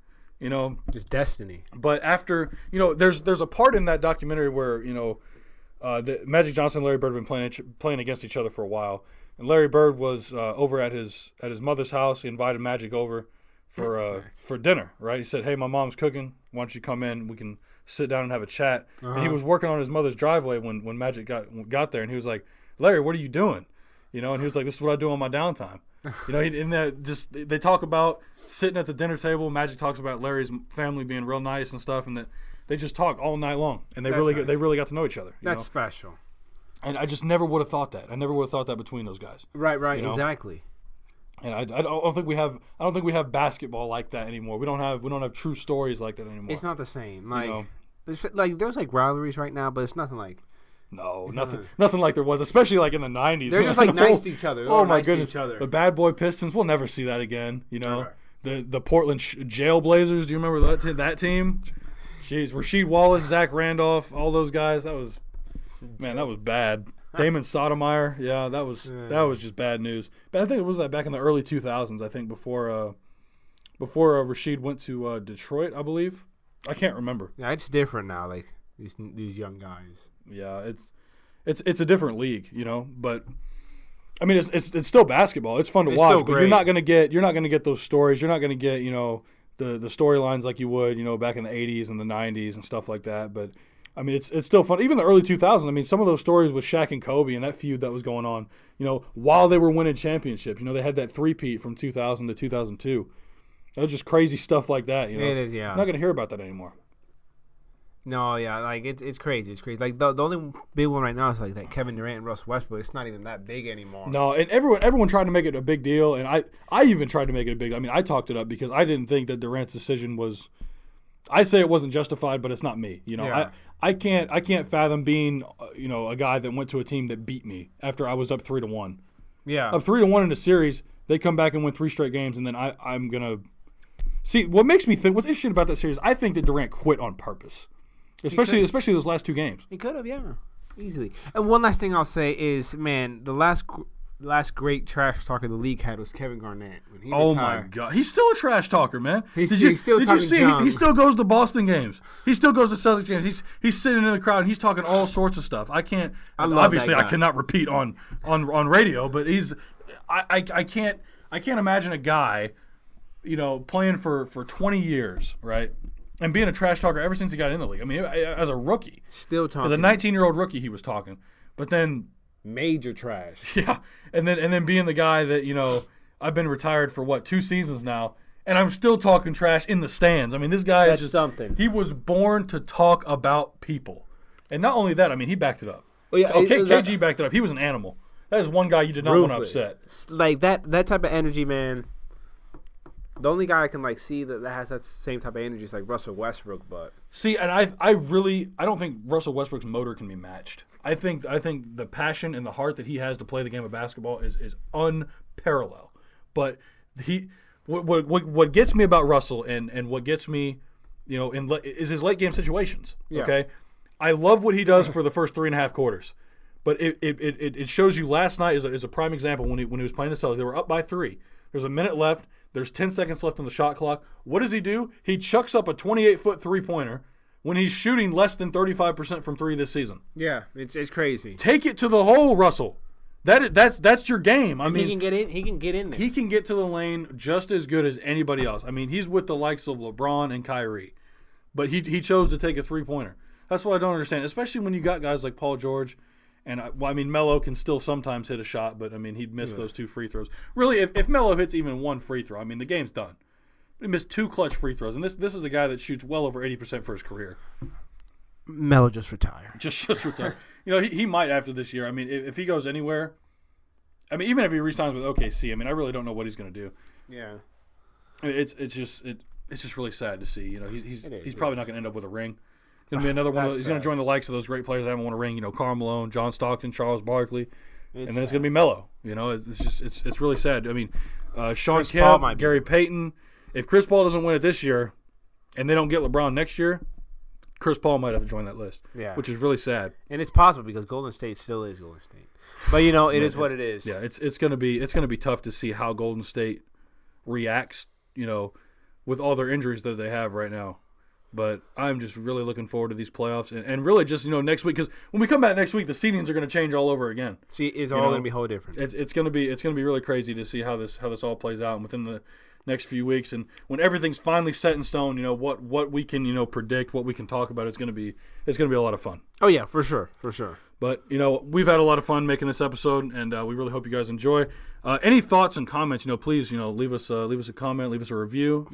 just destiny. But after, there's a part in that documentary where, the Magic Johnson and Larry Bird have been playing against each other for a while. And Larry Bird was over at his mother's house. He invited Magic over for dinner, right? He said, "Hey, my mom's cooking. Why don't you come in? We can sit down and have a chat." And he was working on his mother's driveway when Magic got there, and he was like, "Larry, what are you doing?" And he was like, "This is what I do on my downtime." They talk about sitting at the dinner table. Magic talks about Larry's family being real nice and stuff, and that they just talk all night long, and they really got to know each other. That's special. And I just never would have thought that. I never would have thought that between those guys. Right, exactly. And I don't think we have basketball like that anymore. We don't have true stories like that anymore. It's not the same. There's like rivalries right now, but it's nothing like. No, nothing like there was, especially like in the '90s. They're just like nice to each other. Oh my goodness, the Bad Boy Pistons. We'll never see that again. The Portland Jailblazers. Do you remember that team? Jeez, Rasheed Wallace, Zach Randolph, all those guys. That was bad. Damon Stoudemire, yeah, that was just bad news. But I think it was back in the early 2000s. I think before Rasheed went to Detroit, I believe. I can't remember. Yeah, it's different now. Like these young guys. Yeah, it's a different league, But I mean, it's still basketball. It's fun to watch, but you're not gonna get those stories. You're not gonna get the storylines like you would back in the 80s and the 90s and stuff like that. But I mean, it's still fun. Even the early 2000s. I mean, some of those stories with Shaq and Kobe and that feud that was going on, while they were winning championships. They had that three-peat from 2000 to 2002. That was just crazy stuff like that. It is, yeah. I'm not going to hear about that anymore. No, yeah, like it's crazy. It's crazy. Like the only big one right now is like that Kevin Durant and Russell Westbrook. It's not even that big anymore. No, and everyone tried to make it a big deal, and I even tried to make it a big deal. I mean, I talked it up because I didn't think that Durant's decision was. I say it wasn't justified, but it's not me. Yeah. I can't fathom being a guy that went to a team that beat me after I was up 3-1. Yeah, up 3-1 in a series. They come back and win 3 straight games, and then I'm gonna see what makes me think. What's interesting about that series? I think that Durant quit on purpose, especially those last 2 games. He could have, yeah, easily. And one last thing I'll say is, man, the last great trash talker the league had was Kevin Garnett. When he retired. My God, he's still a trash talker, man. He's still talking junk. He still goes to Boston games. He still goes to Celtics games. He's sitting in the crowd and he's talking all sorts of stuff. I cannot repeat on radio, but I can't imagine a guy, playing for 20 years, right? And being a trash talker ever since he got in the league. I mean, as a rookie, still talking. As a 19-year-old rookie, he was talking, but then. Major trash. Yeah, and then being the guy that I've been retired for 2 seasons now, and I'm still talking trash in the stands. I mean, this guy is just something. He was born to talk about people, and not only that. I mean, he backed it up. Well, yeah, KG backed it up. He was an animal. That is one guy you did not want to upset. Like that type of energy, man. The only guy I can like see that has that same type of energy is like Russell Westbrook, but see, and I don't think Russell Westbrook's motor can be matched. I think the passion and the heart that he has to play the game of basketball is unparalleled. But what gets me about Russell and what gets me, is his late game situations. Yeah. Okay, I love what he does for the first 3.5 quarters, but it shows you last night is a prime example when he was playing the Celtics. They were up by 3. There's a minute left. There's 10 seconds left on the shot clock. What does he do? He chucks up a 28-foot three-pointer when he's shooting less than 35% from 3 this season. Yeah, it's crazy. Take it to the hole, Russell. That's your game. I mean, he can get in. He can get in there. He can get to the lane just as good as anybody else. I mean, he's with the likes of LeBron and Kyrie, but he chose to take a three-pointer. That's what I don't understand, especially when you got guys like Paul George. And, Melo can still sometimes hit a shot, but, he'd miss those 2 free throws. Really, if Melo hits even 1 free throw, the game's done. He missed 2 clutch free throws, and this is a guy that shoots well over 80% for his career. Melo just retired. Just retire. He might after this year. If he goes anywhere, even if he re-signs with OKC, I really don't know what he's going to do. Yeah. It's just really sad to see. He's probably not going to end up with a ring. Going to be another one. He's going to join the likes of those great players that haven't won a ring. Karl Malone, John Stockton, Charles Barkley, and then it's going to be Melo. It's really sad. Sean Kemp, Gary Payton. If Chris Paul doesn't win it this year, and they don't get LeBron next year, Chris Paul might have to join that list. Yeah, which is really sad. And it's possible because Golden State still is Golden State. But it is what it is. Yeah, it's going to be tough to see how Golden State reacts. With all their injuries that they have right now. But I'm just really looking forward to these playoffs and really just, next week, because when we come back next week, the seedings are going to change all over again. See, it's all going to be whole different. It's going to be really crazy to see how this all plays out within the next few weeks, and when everything's finally set in stone, what we can predict, what we can talk about, it's going to be a lot of fun. Oh yeah, for sure. But we've had a lot of fun making this episode, and we really hope you guys enjoy. Any thoughts and comments, please leave us a comment, leave us a review,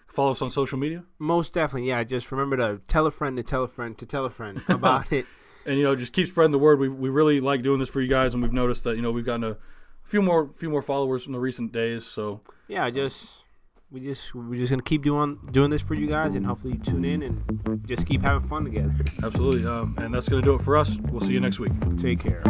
Follow us on social media. Most definitely, yeah. Just remember to tell a friend to tell a friend to tell a friend about it. And just keep spreading the word. We really like doing this for you guys, and we've noticed that we've gotten a few more followers in the recent days. So yeah, we're just gonna keep doing this for you guys, and hopefully you tune in and just keep having fun together. Absolutely, and that's gonna do it for us. We'll see you next week. Take care.